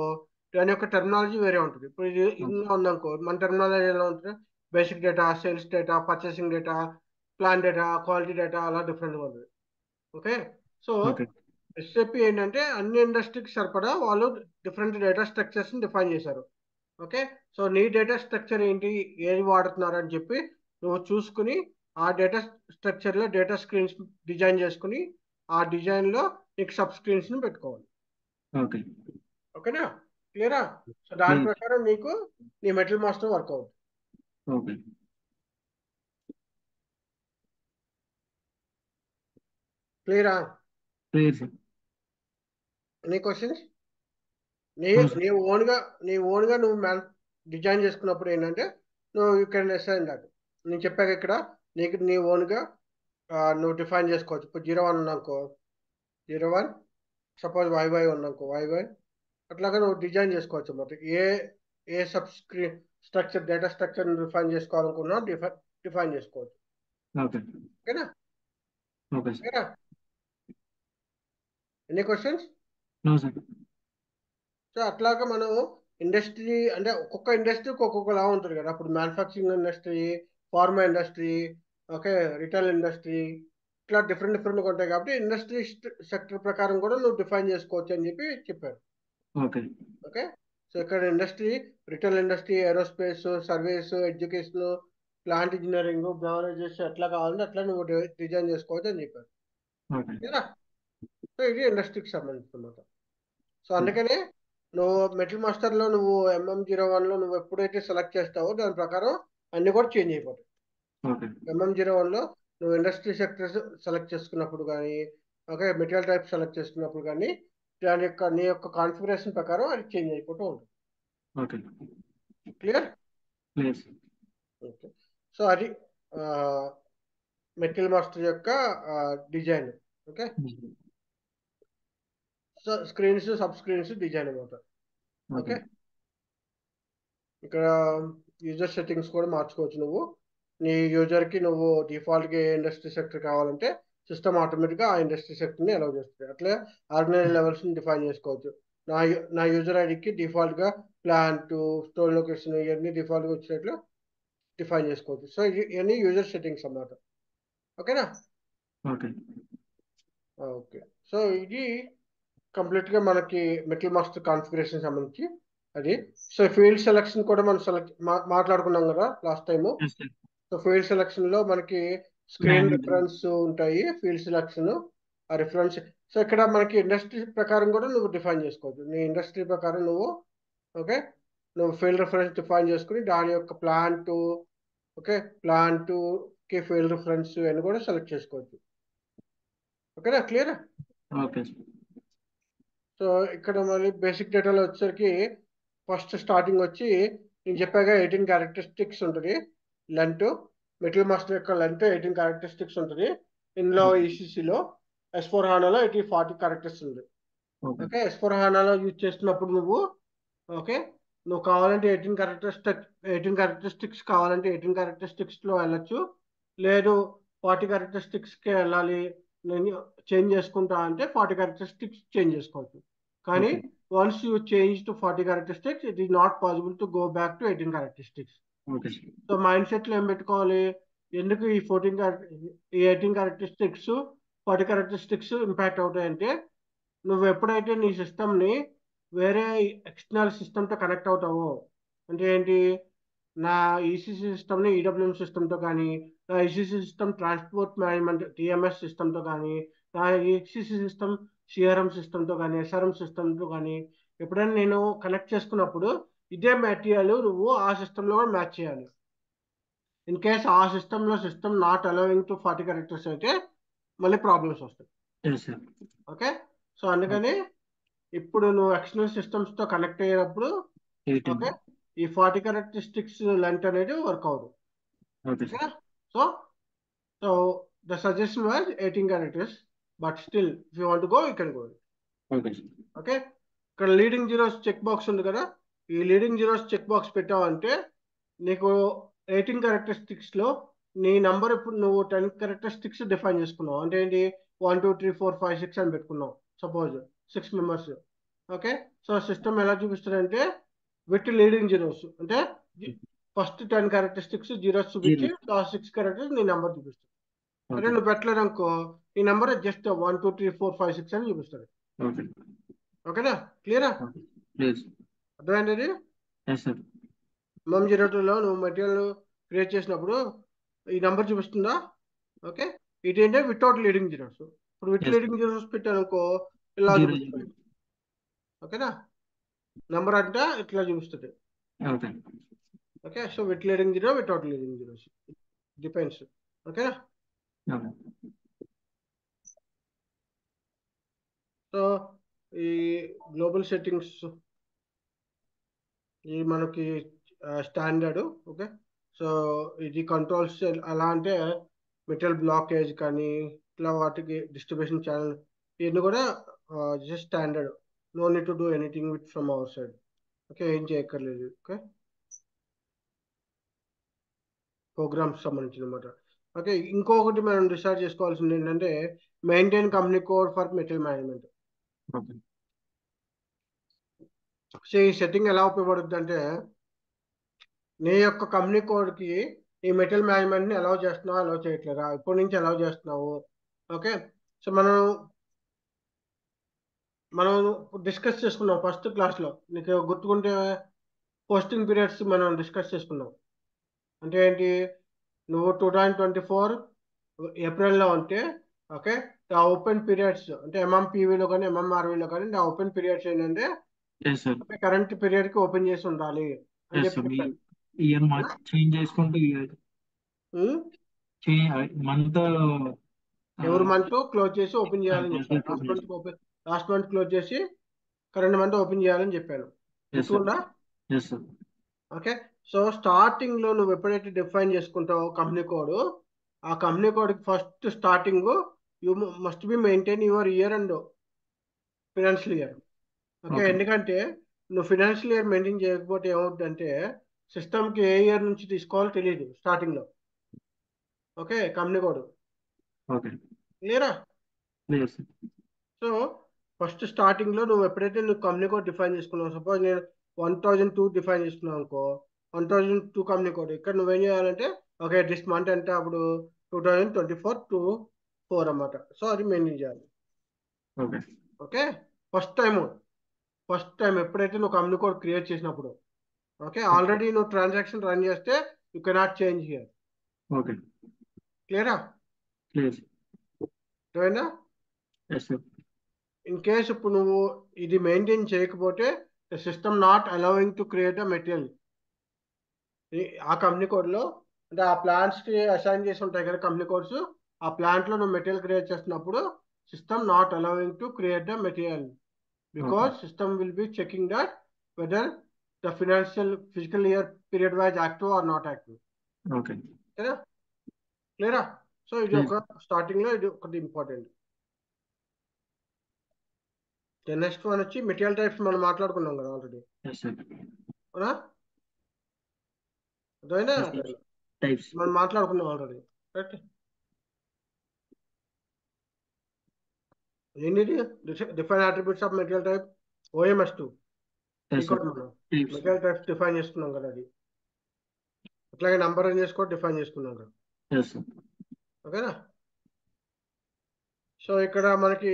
[SPEAKER 1] దాని యొక్క టెర్మినాలజీ వేరే ఉంటుంది. ఇప్పుడు ఇది ఇంకా ఉందనుకో, మన టెర్మినాలజీ ఎలా ఉంటుంది? Basic data, sales data, purchasing data, plan data, quality data అలా డిఫరెంట్గా ఉంటుంది. ఓకే, సో ఎస్ఏపి ఏంటంటే అన్ని ఇండస్ట్రీకి సరిపడా వాళ్ళు డిఫరెంట్ డేటా స్ట్రక్చర్స్ డిఫైన్ చేశారు. ఓకే, సో నీ డేటా స్ట్రక్చర్ ఏంటి, ఏది వాడుతున్నారు అని చెప్పి నువ్వు చూసుకుని ఆ డేటా స్ట్రక్చర్లో డేటా స్క్రీన్స్ డిజైన్ చేసుకుని ఆ డిజైన్లో నీకు సబ్ స్క్రీన్స్ని పెట్టుకోవాలి. ఓకేనా, క్లియరా? సో దాని ప్రకారం నీకు నీ మెటల్ మాస్టర్ వర్క్ అవుతుంది. క్లియరా? Any questions? నీ ఓన్గా నువ్వు డిజైన్ చేసుకున్నప్పుడు ఏంటంటే నువ్వు యూ కెన్ అసైన్ దట్. నేను చెప్పాక ఇక్కడ నీ ఓన్గా నువ్వు డిఫైన్ చేసుకోవచ్చు. ఇప్పుడు 01 ఉన్నాకో 01, సపోజ్ వైవై ఉన్నాకో వైవై, అట్లాగా నువ్వు డిజైన్ చేసుకోవచ్చు అన్నమాట. ఏ sub structure data structure define చేసుకోవాలనుకున్నా డిఫైన్ చేసుకోవచ్చు. ఓకేనా? Any questions? సో అట్లాగా మనం ఇండస్ట్రీ అంటే ఒక్కొక్క ఇండస్ట్రీకి ఒక్కొక్కలా ఉంటుంది కదా. అప్పుడు manufacturing industry, pharma industry, okay, retail industry, ఇట్లా డిఫరెంట్గా ఉంటాయి. కాబట్టి ఇండస్ట్రీ సెక్టర్ ప్రకారం కూడా నువ్వు డిఫైన్ చేసుకోవచ్చు అని చెప్పారు. ఓకే, సో ఇక్కడ industry, retail industry, aerospace, service, education, plant engineering, beverages ఎట్లా కావాలంటే అట్లా నువ్వు డిజైన్ చేసుకోవచ్చు అని చెప్పారు. సో ఇది ఇండస్ట్రీకి సంబంధించిన. సో అందుకనే నువ్వు మెటల్ మాస్టర్లో నువ్వు MM01లో నువ్వు ఎప్పుడైతే సెలెక్ట్ చేస్తావో దాని ప్రకారం అన్ని కూడా చేంజ్ అయిపోతాయి. MM01లో నువ్వు ఇండస్ట్రీ సెక్టర్స్ సెలెక్ట్ చేసుకున్నప్పుడు కానీ, ఓకే, మెటీరియల్ టైప్ సెలెక్ట్ చేసుకున్నప్పుడు కానీ నీ యొక్క కాన్ఫిగరేషన్ ప్రకారం అది చేంజ్ అయిపోతూ ఉంటుంది. క్లియర్? ఓకే, సో అది మెటల్ మాస్టర్ యొక్క design. Okay, so screens, sub screens design అనమాట. ఓకే, ఇక్కడ యూజర్ సెట్టింగ్స్ కూడా మార్చుకోవచ్చు. నువ్వు నీ యూజర్కి నువ్వు డిఫాల్ట్గా ఏ ఇండస్ట్రీ సెక్టర్ కావాలంటే సిస్టమ్ ఆటోమేటిక్గా ఆ ఇండస్ట్రీ సెక్టర్ని అలౌ చేస్తుంది. అట్లే ఆర్గనైజ్ లెవెల్స్ని డిఫైన్ చేసుకోవచ్చు. నా యూజర్ ఐడికి డిఫాల్ట్గా ప్లాంట్, స్టోర్ లొకేషన్ ఇవన్నీ డిఫాల్ట్గా వచ్చినట్లు డిఫైన్ చేసుకోవచ్చు. సో ఇవన్నీ యూజర్ సెట్టింగ్స్ అన్నమాట. ఓకేనా? ఓకే, సో ఇది కంప్లీట్గా మనకి మెటల్ మాస్టర్ కాన్ఫిగరేషన్ సంబంధించి అది. సో ఫీల్డ్ సెలక్షన్ కూడా మనం మాట్లాడుకున్నాం కదా last time. So field selection లో మనకి స్క్రీన్ రిఫరెన్స్ ఉంటాయి. ఫీల్డ్ సెలక్షన్ ఆ రిఫరెన్స్. సో ఇక్కడ మనకి ఇండస్ట్రీ ప్రకారం కూడా నువ్వు డిఫైన్ చేసుకోవచ్చు. నీ ఇండస్ట్రీ ప్రకారం ఓకే, నువ్వు ఫీల్డ్ రిఫరెన్స్ డిఫైన్ చేసుకుని దాని యొక్క ప్లాంట్, ఓకే, ప్లాంట్ కి ఫీల్డ్ రిఫరెన్స్ అని కూడా సెలెక్ట్ చేసుకోవచ్చు. ఓకేనా, క్లియర్? సో ఇక్కడ మళ్ళీ బేసిక్ డేటాలో వచ్చేసరికి ఫస్ట్ స్టార్టింగ్ వచ్చి నేను చెప్పాగా 18 క్యారెక్టరిస్టిక్స్ ఉంటుంది. లెంత్, మెటల్ మాస్టర్ యొక్క లెంత్ 18 క్యారెక్టరిస్టిక్స్ ఉంటుంది. ఇందులో ఈసీసీలో S4 HANAలో 40 క్యారెక్టర్స్ ఉంది. ఓకే, S4 HANAలో యూజ్ చేస్తున్నప్పుడు నువ్వు కావాలంటే 18 క్యారెక్టరిస్టిక్స్ కావాలంటే 18 క్యారెక్టరిస్టిక్స్లో వెళ్ళచ్చు. లేదు 40 క్యారెక్టరిస్టిక్స్కే వెళ్ళాలి, నేను చేంజ్ చేసుకుంటా అంటే 40 క్యారెక్టరిస్టిక్స్ చేంజ్ చేసుకోవచ్చు. కానీ once you change to 40 characteristics it is not possible to go back to 18 characteristics. So mind సెట్లో ఏం పెట్టుకోవాలి, ఎందుకు ఈ 18 క్యారెక్టరిస్టిక్స్ 40 క్యారెక్టరిస్టిక్స్ ఇంపాక్ట్ అవుతాయంటే, నువ్వు ఎప్పుడైతే నీ సిస్టమ్ని వేరే ఎక్స్టర్నల్ సిస్టమ్తో కనెక్ట్ అవుతావో, అంటే ఏంటి, నా ఈసీసీ సిస్టమ్ని ఈడబ్ల్యూఎం సిస్టమ్తో కానీ, నా ECC system transport management TMS సిస్టమ్తో కానీ, నా ఈసీసీ సిస్టమ్ సిఆర్ఎం సిస్టమ్తో కానీ, ఎస్ఆర్ఎం సిస్టమ్తో కానీ ఎప్పుడైనా నేను కనెక్ట్ చేసుకున్నప్పుడు ఇదే మెటీరియల్ నువ్వు ఆ సిస్టంలో కూడా మ్యాచ్ చేయాలి. ఇన్ కేస్ ఆ సిస్టంలో system not allowing to 40 characters అయితే మళ్ళీ ప్రాబ్లమ్స్ వస్తాయి.
[SPEAKER 2] Yes sir.
[SPEAKER 1] ఓకే, సో అందుకని ఇప్పుడు నువ్వు ఎక్స్టర్నల్ సిస్టమ్స్తో కనెక్ట్ అయ్యేటప్పుడు ఓకే ఈ 40 క్యారెక్టరిస్టిక్స్ లెంత్ అనేది వర్క్ అవుతుంది.
[SPEAKER 2] Okay
[SPEAKER 1] okay,
[SPEAKER 2] sir.
[SPEAKER 1] So so the suggestion was 18 characters, but still if you want go you can go.
[SPEAKER 2] Okay sir.
[SPEAKER 1] Okay, ఇక్కడ లీడింగ్ జీరోస్ చెక్ బాక్స్ ఉంది కదా, ఈ లీడింగ్ జీరోస్ చెక్ బాక్స్ పెట్టావంటే నీకు 18 క్యారెక్టరిస్టిక్స్లో నీ నంబర్ ఇప్పుడు నువ్వు 10 క్యారెక్టరిస్టిక్స్ డిఫైన్ చేసుకున్నావు అంటే ఏంటి 1 2 3 4 5 6 అని పెట్టుకున్నావు suppose 6 members. Okay, so system ఎలా చూపిస్తుందంటే విత్ లీడింగ్ జీరోస్ అంటే ఫస్ట్ 10 క్యారెక్టరిస్టిక్స్ జీరోస్ చూపించి లాస్ట్ 6 క్యారెక్టర్స్ నీ నెంబర్ చూపిస్తుంది. అంటే నువ్వు పెట్టలేదు అనుకో ఈ నెంబర్ జస్ట్ 1 2 3 4 5 6 అని చూపిస్తుంది. ఓకేనా, క్లియరా? అర్థమైంది? MOM02లో నువ్వు మెటీరియల్ క్రియేట్ చేసినప్పుడు ఈ నెంబర్ చూపిస్తుందా? ఓకే, ఇది ఏంటంటే వితౌట్ లీడింగ్ జీరోస్. ఇప్పుడు విత్ లీడింగ్ జీరోస్ పెట్టాను అనుకో ఇలా చూపిస్తుంది. ఓకేనా, నెంబర్ అంటే ఇట్లా చూపిస్తుంది. Okay, so with leading zero without leading zeros depends. ఓకేనా, సో ఈ గ్లోబల్ సెట్టింగ్స్ ఈ మనకి స్టాండర్డ్. ఓకే, సో ఇది కంట్రోల్స్ ఎలా అంటే మెటీరియల్ బ్లాకేజ్ కానీ ఇట్లా వాటికి డిస్ట్రిబ్యూషన్ ఛానల్ ఇవన్నీ కూడా just standard. No need to do anything with from our side. Okay, ఏం చేయక్కర్లేదు. ఓకే, ప్రోగ్రామ్స్ సంబంధించిన అన్నమాట. ఓకే, ఇంకొకటి మనం డిసైడ్ చేసుకోవాల్సింది ఏంటంటే maintain company code for material management. So ఈ సెట్టింగ్ ఎలా ఉపయోగపడుతుంది అంటే నీ యొక్క కంపెనీ కోడ్కి ఈ మెటీరియల్ మేనేజ్మెంట్ని అలౌ చేస్తున్నావు అలౌ చేయట్లేదా, ఇప్పటి నుంచి అలౌ చేస్తున్నావు. ఓకే, సో మనం డిస్కస్ చేసుకున్నాం ఫస్ట్ క్లాస్లో, నీకు గుర్తుకుంటే పోస్టింగ్ పీరియడ్స్ మనం డిస్కస్ చేసుకున్నాం. అంటే ఏంటి, నువ్వు 2024 ఏప్రిల్లో ఉంటే ఓకే ఆ ఓపెన్ పీరియడ్స్ అంటే MMPVలో కానీ MMRVలో కానీ ఆ ఓపెన్ పీరియడ్స్ ఏంటంటే కరెంట్ పీరియడ్కి ఓపెన్ చేసి ఉండాలి అని చెప్పి
[SPEAKER 2] ఇయర్ చేంజ్ చేసుకుంటూ మంత్
[SPEAKER 1] ఎవరి మంత్ క్లోజ్ చేసి ఓపెన్ చేయాలని చెప్పాను. లాస్ట్ మంత్ క్లోజ్ చేసి కరెంట్ మంత్ ఓపెన్ చేయాలని చెప్పాను. గుర్తుందా? ఓకే, సో స్టార్టింగ్ లో నువ్వు ఎప్పుడైతే డిఫైన్ చేసుకుంటావో కంపెనీ కోడ్, ఆ company code first starting you must be maintain your year and financial year. Okay, ఎందుకంటే నువ్వు ఫినాన్షియల్ ఇయర్ మెయింటైన్ చేయకపోతే ఏమవుతుందంటే సిస్టమ్కి ఏ ఇయర్ నుంచి తీసుకోవాలో తెలియదు స్టార్టింగ్ లో. ఓకే, కంపెనీ కోడ్ క్లియరా? సో ఫస్ట్ స్టార్టింగ్ లో నువ్వు ఎప్పుడైతే నువ్వు కంపెనీ కోడ్ డిఫైన్ చేసుకున్నావు, సపోజ్ నేను 1002 డిఫైన్ చేసుకున్నావు అనుకో 1002 కంపెనీ కోడ్, ఇక్కడ నువ్వేం చేయాలంటే ఓకే దిస్ మంత్ అంటే అప్పుడు 2024-4 అన్నమాట. సో అది మెయింటైన్ చేయాలి. ఓకే, ఫస్ట్ టైం ఎప్పుడైతే నువ్వు కంపెనీ కోడ్ క్రియేట్ చేసినప్పుడు ఓకే ఆల్రెడీ నువ్వు ట్రాన్సాక్షన్ రన్ చేస్తే యూ కెనాట్ చేంజ్ హియర్. క్లియరా? అర్థమైందా? ఇన్ కేస్ ఇప్పుడు నువ్వు ఇది మెయింటైన్ చేయకపోతే the system not allowing to create a material. ఆ కంపెనీ కోడ్లో అంటే ఆ ప్లాంట్స్కి అసైన్ చేసి ఉంటాయి కదా కంపెనీ కోడ్స్, ఆ ప్లాంట్లో నువ్వు మెటీరియల్ క్రియేట్ చేస్తున్నప్పుడు system not allowing to create the material because system will be checking that whether the physical year period wise active or not active. క్లియరా? సో ఇది ఒక స్టార్టింగ్ లో ఇది ఒకటి ఇంపార్టెంట్. నెక్స్ట్ వన్ వచ్చి మెటీరియల్ టైప్స్ మనం మాట్లాడుకున్నాం కదా ఆల్రెడీ. అవునా? అర్థమైనా? మనం మాట్లాడుకున్నాం ఆల్రెడీ. కరెక్ట్? ఏంటి define attributes of material type OMS2 మనం మెటీరియల్ టైప్స్ డిఫైన్ చేసుకున్నాం కదా అది. అట్లాగే నంబర్ రేంజ్ చేసుకో డిఫైన్ చేసుకున్నాం కదా. ఓకేనా? సో ఇక్కడ మనకి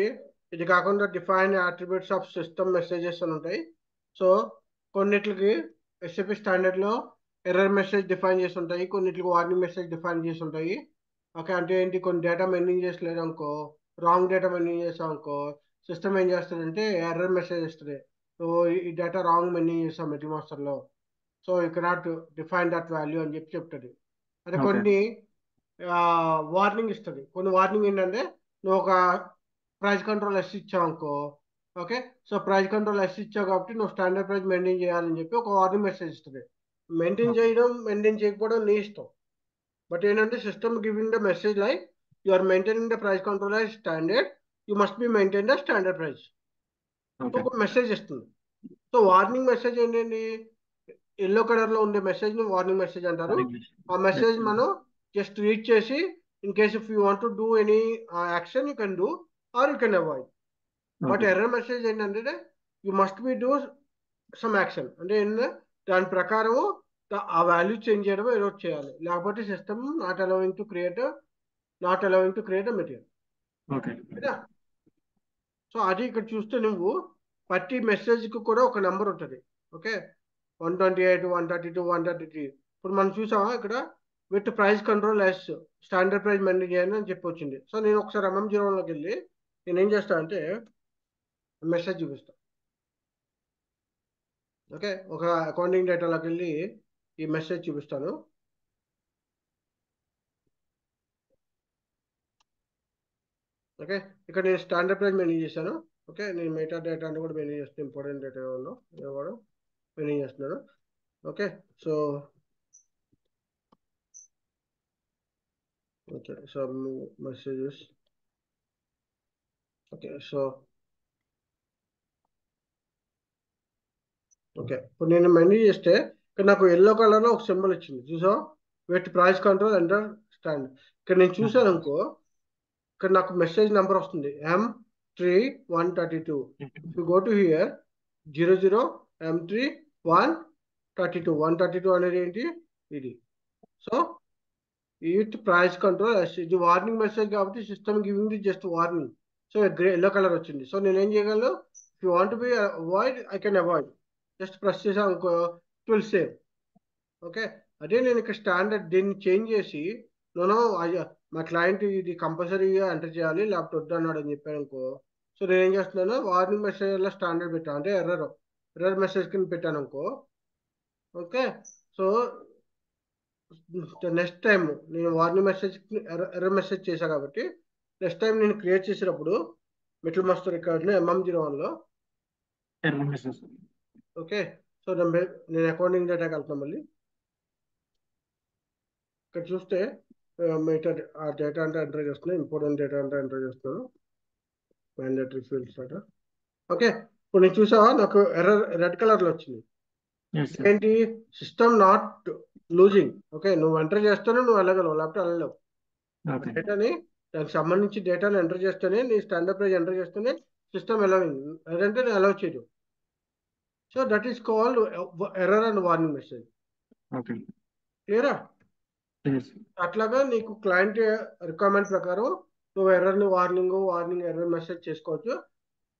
[SPEAKER 1] ఇది కాకుండా define attributes of system messages అని ఉంటాయి. సో కొన్నిటికి SAP స్టాండర్డ్ లో ఎర్రర్ మెసేజ్ డిఫైన్ చేసి ఉంటాయి, కొన్నిటికి వార్నింగ్ మెసేజ్ డిఫైన్ చేసి ఉంటాయి. ఓకే, అంటే ఏంటి, కొన్ని డేటా మెయింటైన్ చేసలేదు అనుకో, రాంగ్ డేటా మెయింటైన్ చేసాం అనుకో, సిస్టమ్ ఏం చేస్తుందంటే ఎర్రర్ మెసేజ్ ఇస్తుంది. సో ఈ డేటా రాంగ్ మెయింటైన్ చేసాం మెటల్ మాస్టర్లో, so you cannot define that value అని చెప్పి చెప్తుంది. అదే
[SPEAKER 2] ఓకే
[SPEAKER 1] కొన్ని వార్నింగ్ ఇస్తుంది. కొన్ని వార్నింగ్ ఏంటంటే, నువ్వు ఒక ప్రైస్ కంట్రోల్ ఎస్ ఇచ్చావు అనుకో, okay, so price control S ఇచ్చావు కాబట్టి నువ్వు స్టాండర్డ్ ప్రైస్ మెయింటైన్ చేయాలని చెప్పి ఒక వార్నింగ్ మెసేజ్ ఇస్తుంది. మెయింటైన్ చేయడం మెయింటైన్ చేయకపోవడం నీ ఇష్టం. బట్ ఏంటంటే system giving the message like you are maintaining the price control as standard, you must be maintain the standard price. So
[SPEAKER 2] okay
[SPEAKER 1] ఒక మెసేజ్ ఇస్తుంది. సో వార్నింగ్ మెసేజ్ ఏంటండి, ఎల్లో కలర్ లో ఉండే మెసేజ్ ని వార్నింగ్ మెసేజ్ అంటారు. ఆ మెసేజ్ మనం జస్ట్ రీడ్ చేసి, in case if you want to do any action you can do or you can avoid. But
[SPEAKER 2] okay
[SPEAKER 1] error message ఏంటంటే you must be do some action, అంటే ఏంటంటే దాని ప్రకారం ఆ వాల్యూ చేంజ్ చేయడం ఏదో చేయాలి, లేకపోతే system not allowing to create a material.
[SPEAKER 2] Okay
[SPEAKER 1] so అది ఇక్కడ చూస్తే నువ్వు ప్రతి మెసేజ్కి కూడా ఒక నెంబర్ ఉంటుంది. ఓకే, 128, 132, 133. ఇప్పుడు మనం చూసామా ఇక్కడ with price control less standard price maintain చేయండి అని చెప్పి వచ్చింది. సో నేను ఒకసారి MM01లోకి వెళ్ళి నేను ఏం చేస్తాను అంటే మెసేజ్ చూపిస్తాను. ఓకే, ఒక అకౌంటింగ్ డేటాలోకి వెళ్ళి ఈ మెసేజ్ చూపిస్తాను. ఓకే, ఇక్కడ నేను స్టాండర్డ్ ప్రైస్ మెయింటైన్ చేశాను. ఓకే, నేను మెటా డేటా అని కూడా మెయింటైన్ చేస్తాను, ఇంపార్టెంట్ డేటా ఏమన్నా కూడా మెయింటైన్ చేస్తున్నాను. Okay, so okay, some messages. Okay, so okay, ఇప్పుడు నేను మెన్యూ చేస్తే ఇక్కడ నాకు ఎల్లో కలర్లో ఒక సింబల్ ఇచ్చింది చూసా, with price control under stand. ఇక్కడ నేను చూసాను అనుకో, ఇక్కడ నాకు మెసేజ్ నెంబర్ వస్తుంది M3132. If you go to hear 00 M3132. 132 అనేది ఏంటి, ఇది. సో విత్ ప్రైస్ కంట్రోల్, ఇది వార్నింగ్ మెసేజ్ కాబట్టి system giving the just warning. So yellow colour వచ్చింది. సో నేను ఏం చేయగలను, if you want be avoid I can avoid, just press చేసాను అనుకో, ఇట్ విల్ సేవ్. ఓకే, అదే నేను ఇక్కడ స్టాండర్డ్ దీన్ని చేంజ్ చేసి నేను మా క్లయింట్ ఇది కంపల్సరీగా ఎంటర్ చేయాలి లేకపోతే వద్దు అన్నాడు అని చెప్పాను అనుకో, సో నేను ఏం చేస్తున్నాను, వార్నింగ్ మెసేజ్లో స్టాండర్డ్ పెట్టాను, అంటే ఎర్రర్ మెసేజ్ కింద పెట్టాను అనుకో. ఓకే, సో నెక్స్ట్ టైం నేను వార్నింగ్ మెసేజ్ ఎర్రర్ మెసేజ్ చేశాను కాబట్టి నెక్స్ట్ టైం నేను క్రియేట్ చేసేటప్పుడు మెటల్ మాస్టర్ రికార్డ్ని MM01లో.
[SPEAKER 2] Error message.
[SPEAKER 1] ఓకే, సో నేను అకౌంటింగ్ డేటాకి వెళ్తాను. మళ్ళీ ఇక్కడ చూస్తే మీటర్ ఆ డేటా అంటే ఎంటర్ చేస్తున్నాను, ఇంపార్టెంట్ డేటా అంటే ఎంటర్ చేస్తున్నాను, మ్యాండేటరీ ఫీల్డ్స్ డేటా. ఓకే, ఇప్పుడు నేను చూసావా నాకు ఎర్రర్ రెడ్ కలర్లో వచ్చింది. ఏంటి, సిస్టమ్ నాట్ లూజింగ్. ఓకే, నువ్వు ఎంటర్ చేస్తేనే నువ్వు వెళ్ళగలవు, లేకపోతే వెళ్ళలేవు. డేటాని దానికి సంబంధించి డేటాని ఎంటర్ చేస్తేనే, నీ స్టాండర్డ్ ప్రైస్ ఎంటర్ చేస్తేనే సిస్టమ్ అలౌవింగ్, లేదంటే నేను అలౌ చేయదు. So that is called error and warning message. క్లియరా? అట్లాగా నీకు క్లయింట్ రిక్వైర్మెంట్ ప్రకారం నువ్వు ఎర్రర్ని వార్నింగ్ ఎర్రర్ మెసేజ్ చేసుకోవచ్చు.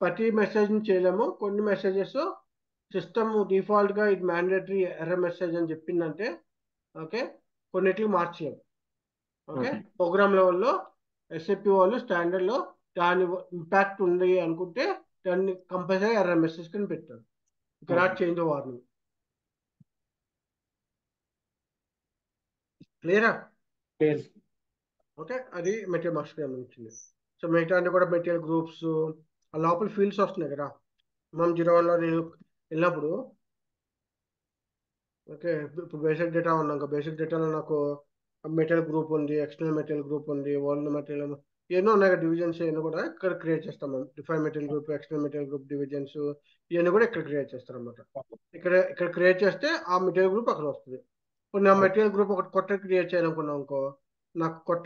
[SPEAKER 1] ప్రతి మెసేజ్ని చేయలేము, కొన్ని మెసేజెస్ సిస్టమ్ డిఫాల్ట్గా ఇది మ్యాండేటరీ ఎర్రర్ మెసేజ్ అని చెప్పిందంటే ఓకే, కొన్నిటికి మార్చలేము. ఓకే, ప్రోగ్రామ్ లెవెల్లో SAP వాళ్ళు స్టాండర్డ్లో దాని ఇంపాక్ట్ ఉంది అనుకుంటే దాన్ని కంపల్సరీ ఎర్రర్ మెసేజ్ కింద పెట్టారు. You cannot change the warning. క్లియరా? ఓకే, అది మెటీరియల్ మాస్టర్ సంబంధించింది. సో మిగతా అన్ని కూడా మెటీరియల్ గ్రూప్స్, ఆ లోపల ఫీల్డ్స్ వస్తున్నాయి కదా. మనం 01లో నేను వెళ్ళినప్పుడు ఓకే, ఇప్పుడు బేసిక్ డేటా ఉన్నాం, బేసిక్ డేటాలో నాకు మెటీరియల్ గ్రూప్ ఉంది, ఎక్స్టర్నల్ మెటీరియల్ గ్రూప్ ఉంది, వరల్డ్ మెటీరియల్ ఎన్నో ఉన్నాయి డివిజన్స్, ఇవన్నీ కూడా ఇక్కడ క్రియేట్ చేస్తాం మనం. Define material group, external material group divisions ఇవన్నీ కూడా ఇక్కడ క్రియేట్ చేస్తారు అనమాట. ఇక్కడ క్రియేట్ చేస్తే ఆ మెటీరియల్ గ్రూప్ అక్కడ వస్తుంది. ఇప్పుడు నా మెటీరియల్ గ్రూప్ ఒకటి కొత్త క్రియేట్ చేయాలనుకున్నాం అనుకో, నాకు కొత్త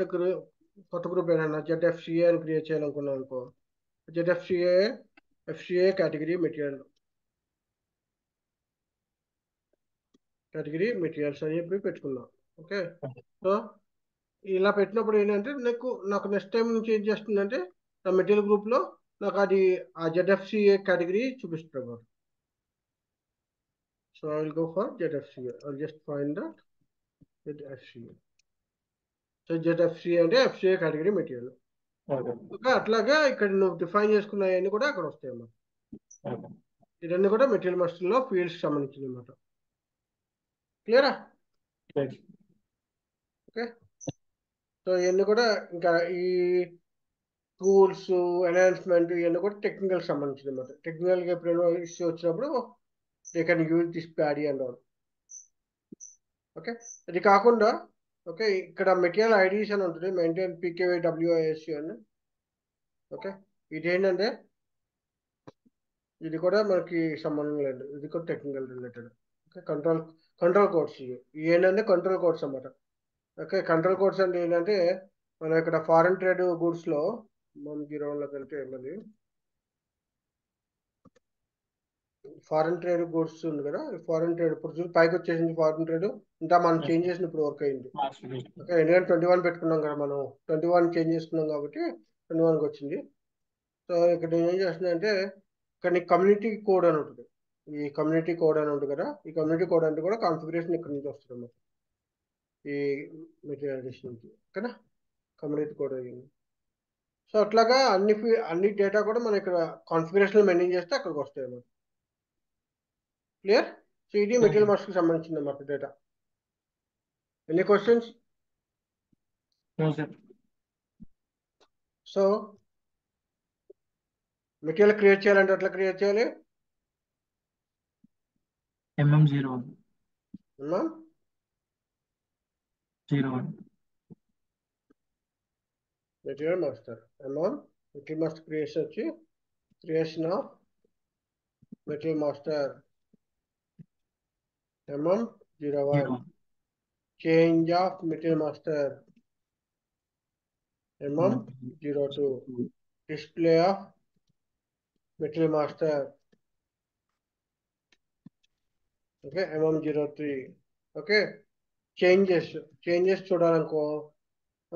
[SPEAKER 1] గ్రూప్ ఏదైనా ZFCA అని క్రియేట్ చేయాలనుకున్నాం అనుకో, FCA కేటగిరీ మెటీరియల్స్ అని చెప్పి పెట్టుకున్నాం. ఓకే, సో ఇలా పెట్టినప్పుడు ఏంటంటే నాకు నెక్స్ట్ టైం నుంచి ఏం చేస్తుందంటే నా మెటీరియల్ గ్రూప్లో నాకు అది ఆ ZFCA కేటగిరీ చూపిస్తుంది. So I will go for ZFCA. I'll just find that ZFCA. So ZFCA అంటే FCA category material.
[SPEAKER 2] Okay.
[SPEAKER 1] Okay, అట్లాగా ఇక్కడ నువ్వు డిఫైన్ చేసుకున్నవన్నీ కూడా అక్కడ వస్తాయి అన్నమాట.
[SPEAKER 2] ఓకే.
[SPEAKER 1] ఇవన్నీ కూడా మెటీరియల్ మాస్టర్లో ఫీల్డ్స్ సంబంధించింది అనమాట. క్లియరా?
[SPEAKER 2] రైట్.
[SPEAKER 1] ఓకే, సో ఇవన్నీ కూడా ఇంకా ఈ టూల్స్ ఎన్హాన్స్మెంట్ ఇవన్నీ కూడా టెక్నికల్ సంబంధించింది అనమాట. టెక్నికల్గా ఎప్పుడైనా ఇష్యూ వచ్చినప్పుడు they can use this paddy and all. Okay, అది కాకుండా ఓకే ఇక్కడ మెటీరియల్ ఐడీస్ అని ఉంటుంది, మెయింటైన్ పీకేవై డబ్ల్యూఐఎస్సి అని. ఓకే, ఇదేంటంటే ఇది కూడా మనకి సంబంధం లేదు, ఇది కూడా technical related. Okay, control codes ఇవి ఏంటంటే కంట్రోల్ కోడ్స్ అన్నమాట. ఓకే, కంట్రోల్ కోడ్స్ అంటే ఏంటంటే మనం ఇక్కడ ఫారెన్ ట్రేడ్ గూడ్స్లో మనం 01లోకి వెళ్తే ఏమది ఫారెన్ ట్రేడ్ గూడ్స్ ఉంది కదా, ఫారెన్ ట్రేడ్ ఇప్పుడు చూసి పైకి వచ్చేసింది ఫారెన్ ట్రేడ్. ఇంకా మనం చేంజ్ చేసిన ఇప్పుడు వర్క్ అయింది. ఓకే, ఎందుకంటే 21 పెట్టుకున్నాం కదా మనం, 21 చేంజ్ చేసుకున్నాం కాబట్టి 21కి వచ్చింది. సో ఇక్కడ నేను ఏం చేస్తున్నా అంటే ఇక్కడ నీకు కమ్యూనిటీ కోడ్ అని ఉంటుంది, ఈ కమ్యూనిటీ కోడ్ అని ఉంటుంది కదా, ఈ కమ్యూనిటీ కోడ్ అంటే కూడా కాన్ఫిగరేషన్ ఇక్కడ నుంచి వస్తుంది అన్నమాట, ఈ మెటీరియల్ నుంచి. ఓకేనా, కమ్యూనిటీ కోడ్ అయ్యింది. సో అట్లాగా అన్ని డేటా కూడా మనం ఇక్కడ కాన్ఫిగరేషన్ మెయింటైన్ చేస్తే అక్కడికి వస్తాయి అన్నమాట. క్లియర్? సో ఇది మెటీరియల్ మాస్టర్కి సంబంధించింది అన్నమాట data. Any questions? So material create చేయాలంటే ఎట్లా క్రియేట్ చేయాలి?
[SPEAKER 2] MM01
[SPEAKER 1] material master material master creation వచ్చి creation of material master MM01 change of material master MM02 display of material master okay MM03. Okay, changes చూడాలనుకో.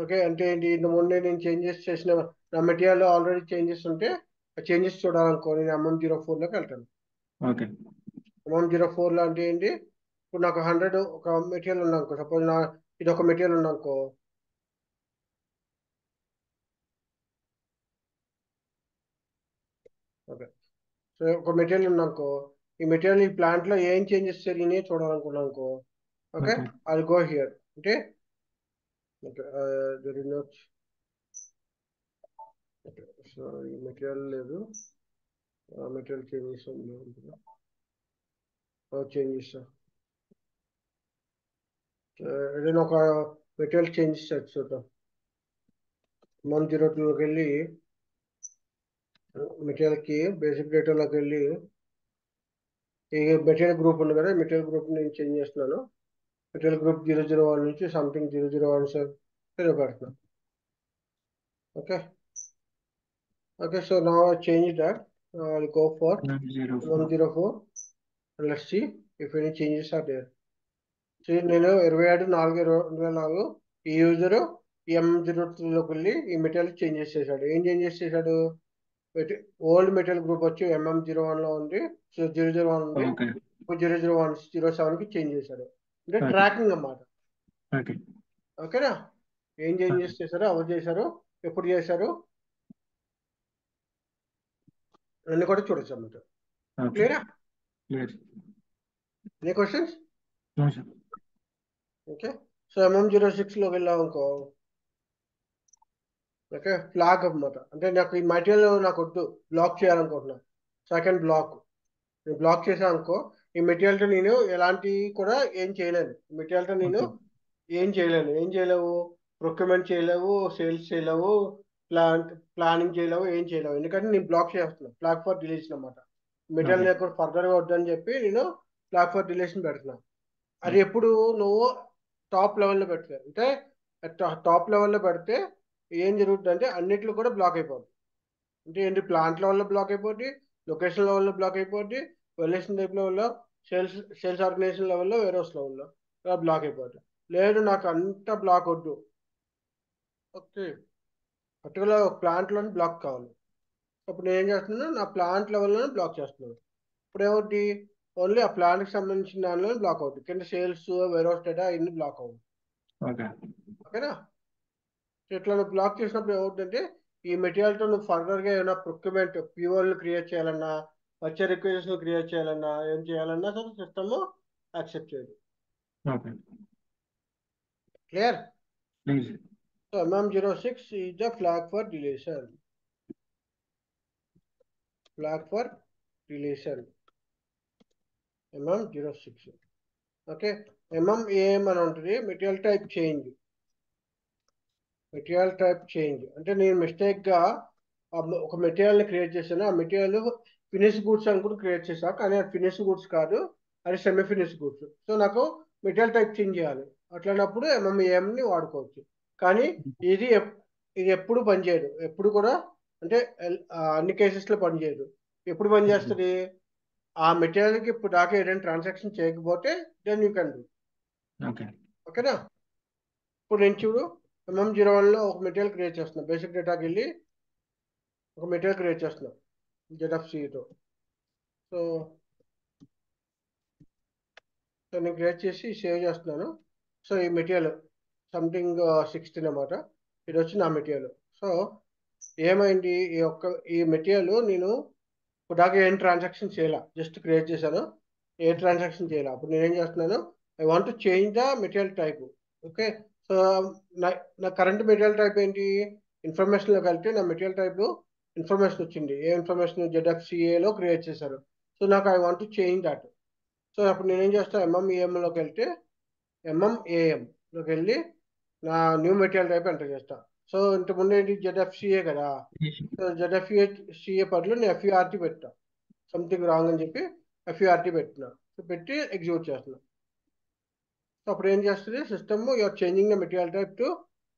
[SPEAKER 1] ఓకే, అంటే ఏంటి, ఇంత ముందే నేను చేంజెస్ చేసిన నా మెటీరియల్ ఆల్రెడీ చేంజెస్ ఉంటే ఆ చేంజెస్ చూడాలనుకో నేను MM04లోకి వెళ్తాను.
[SPEAKER 2] ఓకే.
[SPEAKER 1] MM04లో అంటే ఏంటి, ఇప్పుడు నాకు 100 ఒక మెటీరియల్ ఉందనుకో, సపోజ్ ఇది ఒక మెటీరియల్ ఉందనుకో. ఓకే, సో ఒక మెటీరియల్ ఉందనుకో, ఈ మెటీరియల్ ఈ ప్లాంట్లో ఏం చేంజెస్ జరిగినాయి చూడాలనుకున్నాను అనుకో. Okay, I go here. అంటే okay, there is not. Okay, so ఈ మెటీరియల్ లేదు, మెటీరియల్ చేంజెస్ చేంజెస్ ఏదైనా ఒక మెటీరియల్ చేంజెస్ చూద్దాం. MM02లోకి వెళ్ళి మెటీరియల్కి బేసిక్ డేటాలోకి వెళ్ళి ఈ మెటీరియల్ గ్రూప్ ఉంది కదా, మెటీరియల్ గ్రూప్ నేను చేంజ్ చేస్తున్నాను. మెటీరియల్ గ్రూప్ 001 నుంచి సంథింగ్ 0017 పెడుతున్నాను. Okay, okay, so now I change that. I'll go for MM04 and let's see if any changes are there. So నేను 27/4/2024 ఈ యూజర్ MM03లోకి వెళ్ళి ఈ మెటీరియల్ చేంజెస్ చేశాడు. ఏం చేంజెస్ చేశాడు? ఓల్డ్ మెటీరియల్ గ్రూప్ వచ్చి MM01లో ఉంది, సో 001 ఉంది, 00107కి చేంజ్ చేశాడు. అంటే ట్రాకింగ్ అన్నమాట. ఓకేనా, ఏం చేంజెస్ చేశారు, ఎవరు చేశారు, ఎప్పుడు చేశారు అన్ని కూడా చూడొచ్చు అన్నమాట. క్లియరా? Any questions? ఓకే, సో MM06లోకి వెళ్ళాం అనుకో. ఓకే, ఫ్లాగ్ అన్నమాట, అంటే నాకు ఈ మెటీరియల్ నాకు వద్దు, బ్లాక్ చేయాలనుకుంటున్నా. So I can block. నేను బ్లాక్ చేశాను అనుకో, ఈ మెటీరియల్తో నేను ఎలాంటి కూడా ఏం చేయలేను. మెటీరియల్తో నేను ఏం చేయలేవు, ప్రొక్యూర్మెంట్ చేయలేవు, సేల్స్ చేయలేవు, ప్లానింగ్ చేయలేవు, ఏం చేయలేవు. ఎందుకంటే నేను బ్లాక్ చేస్తున్నాను, ఫ్లాగ్ ఫర్ డిలీషన్ అన్నమాట. మెటీరియల్ నాకు ఫర్దర్గా వద్దని చెప్పి నేను ఫ్లాగ్ ఫర్ డిలీషన్ పెడుతున్నాను. అది ఎప్పుడు నువ్వు టాప్ లెవెల్లో పెడితే, అంటే టాప్ లెవెల్లో పెడితే ఏం జరుగుతుంది అంటే అన్నిట్లో కూడా బ్లాక్ అయిపోద్ది. అంటే ఏంటి, ప్లాంట్ లెవెల్లో బ్లాక్ అయిపోద్ది, లొకేషన్ లెవెల్లో బ్లాక్ అయిపోద్ది, వెల్నేషన్ టైప్ లెవెల్లో, సేల్స్ ఆర్గనైజేషన్ లెవెల్లో, వేరే హౌస్ లెవెల్లో బ్లాక్ అయిపోద్ది. లేదు నాకు అంత బ్లాక్ వద్దు, ఓకే పర్టికులర్ ప్లాంట్లోని బ్లాక్ కావాలి, అప్పుడు నేను ఏం చేస్తున్నాను, నా ప్లాంట్ లెవెల్లోనే బ్లాక్ చేస్తున్నాను. ఇప్పుడు ఏమవుద్ది, ఓన్లీ ఆ ప్లాంట్కి సంబంధించిన దానిలో బ్లాక్ అవుతుంది. కింద సేల్స్ వేరోస్ డేటా ఇన్ని బ్లాక్ అవుతుంది.
[SPEAKER 2] ఓకే
[SPEAKER 1] ఓకేనా? ఇట్లా నువ్వు బ్లాక్ చేసినప్పుడు ఏమవుతుందంటే ఈ మెటీరియల్తో నువ్వు ఫర్దర్గా ఏమైనా ప్రొక్యూర్మెంట్ ప్యూవర్లు క్రియేట్ చేయాలన్నా, వచ్చే రిక్వెజెస్ క్రియేట్ చేయాలన్నా, ఏం చేయాలన్నా సరే సిస్టమ్ యాక్సెప్ట్ చేయదు.
[SPEAKER 2] Okay
[SPEAKER 1] clear?
[SPEAKER 2] Please.
[SPEAKER 1] So MM06 is the flag for deletion. Flag for deletion. MM06. Okay. MM అని ఉంటుంది material type change. Material type change అంటే నేను మిస్టేక్గా ఒక మెటీరియల్ని క్రియేట్ చేశాను. ఆ మెటీరియల్ ఫినిష్ గూడ్స్ అనుకుంటూ క్రియేట్ చేశాను, కానీ అది ఫినిష్ గూడ్స్ కాదు, అది సెమీ ఫినిష్ గూడ్స్. సో నాకు మెటీరియల్ టైప్ చేంజ్ చేయాలి. అట్లాంటప్పుడు MMAMని వాడుకోవచ్చు. కానీ ఇది ఇది ఎప్పుడు పనిచేయదు, ఎప్పుడు కూడా అంటే అన్ని కేసెస్లో పనిచేయదు. ఎప్పుడు పనిచేస్తుంది? ఆ మెటీరియల్కి ఇప్పుడు దాకా ఏదైనా ట్రాన్సాక్షన్ చేయకపోతే then you can do.
[SPEAKER 2] Okay
[SPEAKER 1] ఓకేనా? ఇప్పుడు నేను చూడు MM01లో ఒక మెటీరియల్ క్రియేట్ చేస్తున్నా. బేసిక్ డేటాకి వెళ్ళి ఒక మెటీరియల్ క్రియేట్ చేస్తున్నా ZFCతో. సో నేను క్రియేట్ చేసి సేవ్ చేస్తున్నాను. సో ఈ మెటీరియల్ సంథింగ్ 16 అన్నమాట. ఇది వచ్చి నా మెటీరియల్. సో ఏమైంది, ఈ మెటీరియల్ నేను ఇప్పుడు దాకా ఏం ట్రాన్సాక్షన్ చేయాల, జస్ట్ క్రియేట్ చేశాను, ఏ ట్రాన్సాక్షన్ చేయాలి. అప్పుడు నేనేం చేస్తున్నాను, I want to change the material type. Okay. So నా కరెంట్ మెటీరియల్ టైప్ ఏంటి? ఇన్ఫర్మేషన్లోకి వెళ్తే నా మెటీరియల్ టైప్ ఇన్ఫర్మేషన్ వచ్చింది. ఏ ఇన్ఫర్మేషన్? ZFCAలో క్రియేట్ చేశారు. సో నాకు I want to change that. So అప్పుడు నేనేం చేస్తాను, MMAMలోకి వెళ్తే MMAMలోకి వెళ్ళి నా న్యూ మెటీరియల్ టైప్ ఎంటర్ చేస్తా. సో ఇంతకుముందు ఏంటి ZFCA కదా. సో ZFCA బదులు నేను FURT పెట్టా. సంథింగ్ రాంగ్ అని చెప్పి FURT పెట్టినా. సో పెట్టి ఎగ్జిక్యూట్ చేస్తున్నా. సో అప్పుడు ఏం చేస్తుంది system, you're changing the material type to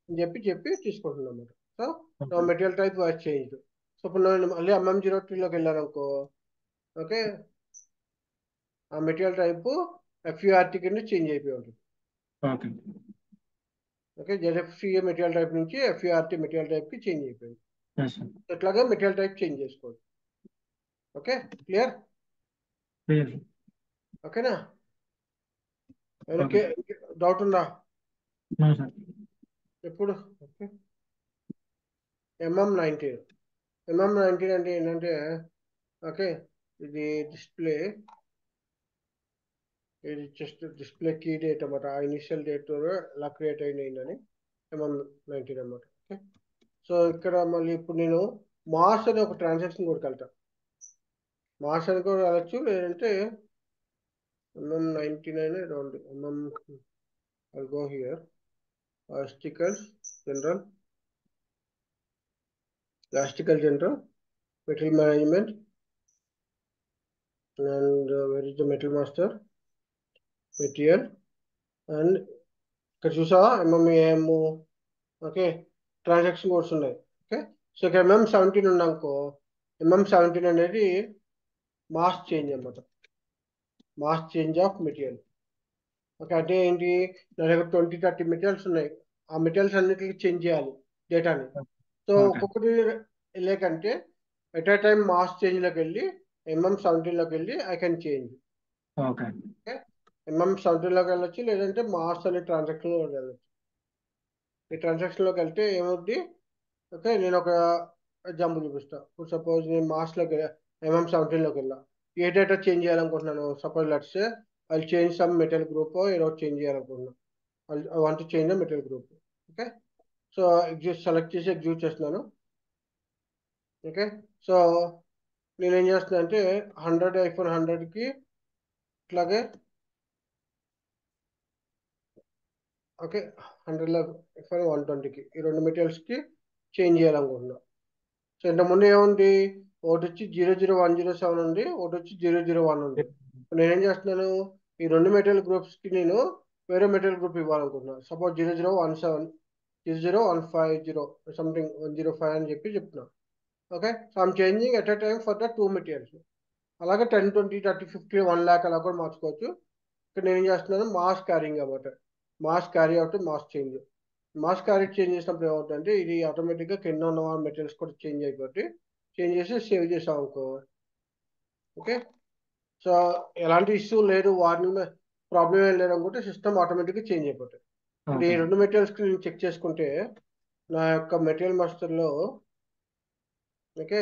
[SPEAKER 1] అని చెప్పి తీసుకుంటుంది అన్నమాట. సో నా material type was change. So ఇప్పుడు నేను మళ్ళీ MM03లోకి వెళ్ళాను అనుకో. ఓకే. ఆ మెటీరియల్ టైపు FURT కింద చేంజ్ అయిపోయి ఉంటుంది.
[SPEAKER 2] Okay
[SPEAKER 1] okay. ZFCA material type నుంచి FURT మెటీరియల్ టైప్కి చేంజ్ అయిపోయింది.
[SPEAKER 2] Yes sir.
[SPEAKER 1] ఇట్లాగే మెటీరియల్ టైప్ చేంజ్ చేసుకోండి. ఓకే. క్లియర్?
[SPEAKER 2] క్లియర్.
[SPEAKER 1] ఓకేనా?
[SPEAKER 2] ఓకే.
[SPEAKER 1] డౌట్ ఉందా?
[SPEAKER 2] No sir.
[SPEAKER 1] ఎప్పుడు? ఓకే. MM19 MM19 అంటే ఏంటంటే, ఓకే, ఇది డిస్ప్లే, ఇది జస్ట్ డిస్ప్లే కీ డేట్ అన్నమాట. ఆ ఇనిషియల్ డేట్ ఎలా క్రియేట్ అయిందని MM19 అన్నమాట. ఓకే. సో ఇక్కడ మళ్ళీ ఇప్పుడు నేను మాస్ అనే ఒక ట్రాన్సాక్షన్ కూడా వెళ్తా. మాస్ అని కూడా వెళ్ళచ్చు, లేదంటే MM99 around I'll go here. Stickers general, elastic general, metal management, and where is the metal master? Material, and ఇక్కడ చూసావా MMAM. ఓకే. ట్రాన్సాక్షన్ కోడ్స్ ఉన్నాయి. ఓకే. సో ఇక్కడ MM17 ఉన్నాకో, MM17 అనేది మాస్ చేంజ్ అన్నమాట. Mass change of material. Okay. అంటే ఏంటి, నా దగ్గర 20-30 మెటీరియల్స్ ఉన్నాయి. ఆ మెటీరియల్స్ అన్నిటికీ చేంజ్ చేయాలి డేటాని. సో
[SPEAKER 2] ఓకే
[SPEAKER 1] ఒక్కొక్కటి లేకంటే ఎట్ ఏ టైం మాస్ చేంజ్లోకి వెళ్ళి MM17లోకి వెళ్ళి I can change.
[SPEAKER 2] Okay
[SPEAKER 1] okay. MM17లోకి వెళ్ళొచ్చు, లేదంటే మాస్ అనే ట్రాన్సాక్షన్లోకి వెళ్ళొచ్చు. ఈ ట్రాన్సాక్షన్లోకి వెళ్తే ఏమవుద్ది, ఓకే, నేను ఒక ఎగ్జాంపుల్ చూపిస్తా. ఇప్పుడు సపోజ్ నేను మాస్లోకి MM17లోకి వెళ్ళా, ఏ డేటా చేంజ్ చేయాలనుకుంటున్నాను. Suppose let's I change some material group ఏదో చేంజ్ చేయాలనుకుంటున్నాను. I want to change the material group. Okay. So select చేసి ఎగ్జిక్యూట్ చేస్తున్నాను. ఓకే. సో నేనేం చేస్తున్నా అంటే 100-100కి ఇట్లాగే, ఓకే, 100-120కి ఈ రెండు మెటీరియల్స్కి చేంజ్ చేయాలనుకుంటున్నా. సో ఇంతకుముందు ఏముంది, ఒకటి వచ్చి 00107 ఉంది, ఒకటి వచ్చి 001 ఉంది. నేనేం చేస్తున్నాను, ఈ రెండు మెటీరియల్ గ్రూప్స్కి నేను వేరే మెటీరియల్ గ్రూప్ ఇవ్వాలనుకుంటున్నాను. సపోజ్ 0017, 00150 సంథింగ్ 105 అని చెప్తున్నాను. Okay. So I'm changing at a time for the 2 materials. అలాగే 10, 20, 30, 50, 1 lakh అలా కూడా మార్చుకోవచ్చు. ఇక్కడ నేను ఏం చేస్తున్నాను, మాస్ క్యారింగ్ అన్నమాట. Mass carry out, mass change. Mass carry change చేసినప్పుడు ఏమవుతుందంటే ఇది ఆటోమేటిక్గా కింద ఉన్న మెటీరియల్స్ కూడా చేంజ్ అయిపోతే చేంజ్ చేసి సేవ్ చేసాం అనుకో. ఓకే. సో ఎలాంటి ఇష్యూ లేదు, వార్నింగ్ ప్రాబ్లం ఏం లేదు అనుకుంటే సిస్టమ్ ఆటోమేటిక్గా చేంజ్ అయిపోతుంది. ఇప్పుడు ఈ
[SPEAKER 2] ఓకే.
[SPEAKER 1] 2 మెటీరియల్స్కి నేను చెక్ చేసుకుంటే నా యొక్క మెటీరియల్ మాస్టర్లో ఓకే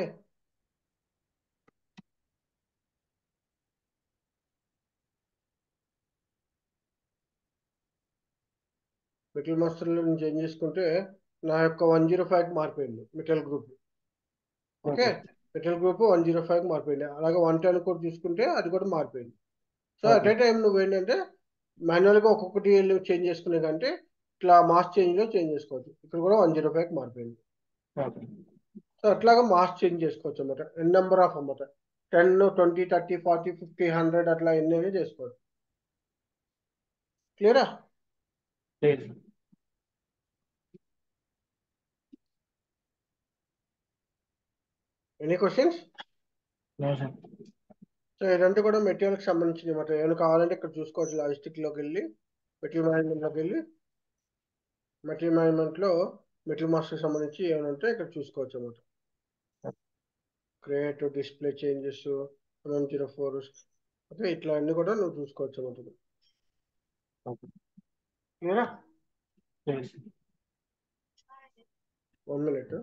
[SPEAKER 1] మెటీరియల్ మాస్టర్లో నేను చేంజ్ చేసుకుంటే నా యొక్క 105కి మారిపోయింది material group. Okay,
[SPEAKER 2] okay.
[SPEAKER 1] Material group 105కి మారిపోయింది. అలాగే 110 కూడా చూసుకుంటే అది కూడా మారిపోయింది. So at
[SPEAKER 2] okay.
[SPEAKER 1] A time నువ్వు ఏంటంటే మాన్యువల్గా ఒక్కొక్కటి చేంజ్ చేసుకునే కంటే ఇట్లా మాస్ చేంజ్లో చేంజ్ చేసుకోవచ్చు. ఇక్కడ కూడా 105కి మారిపోయింది.
[SPEAKER 2] ఓకే.
[SPEAKER 1] సో అట్లాగా మాస్ చేంజ్ చేసుకోవచ్చు అన్నమాట. ఎన్ నెంబర్ ఆఫ్ అన్నమాట, 10, 20, 30, 40, 50, 100 అట్లా ఎన్ని అయినా చేసుకోవచ్చు. క్లియరా?
[SPEAKER 2] లేదు.
[SPEAKER 1] Any questions?
[SPEAKER 2] No sir.
[SPEAKER 1] So ఇదంతా కూడా మెటీరియల్కి సంబంధించింది అన్నమాట. ఏమైనా కావాలంటే ఇక్కడ చూసుకోవచ్చు. లాజిస్టిక్లోకి వెళ్ళి మెటీరియల్ మేనేజ్మెంట్లోకి వెళ్ళి మెటీరియల్ మేనేజ్మెంట్లో మెటీరియల్ మాస్టర్కి సంబంధించి ఏమైనా ఉంటే ఇక్కడ చూసుకోవచ్చు అన్నమాట. క్రియేట్ డిస్ప్లే చేంజెస్ 104 ఓకే, ఇట్లా అన్ని కూడా నువ్వు చూసుకోవచ్చు అన్నమాట.
[SPEAKER 2] ఓకే.
[SPEAKER 1] క్లియరా?
[SPEAKER 2] లేదు.
[SPEAKER 1] 1 minute.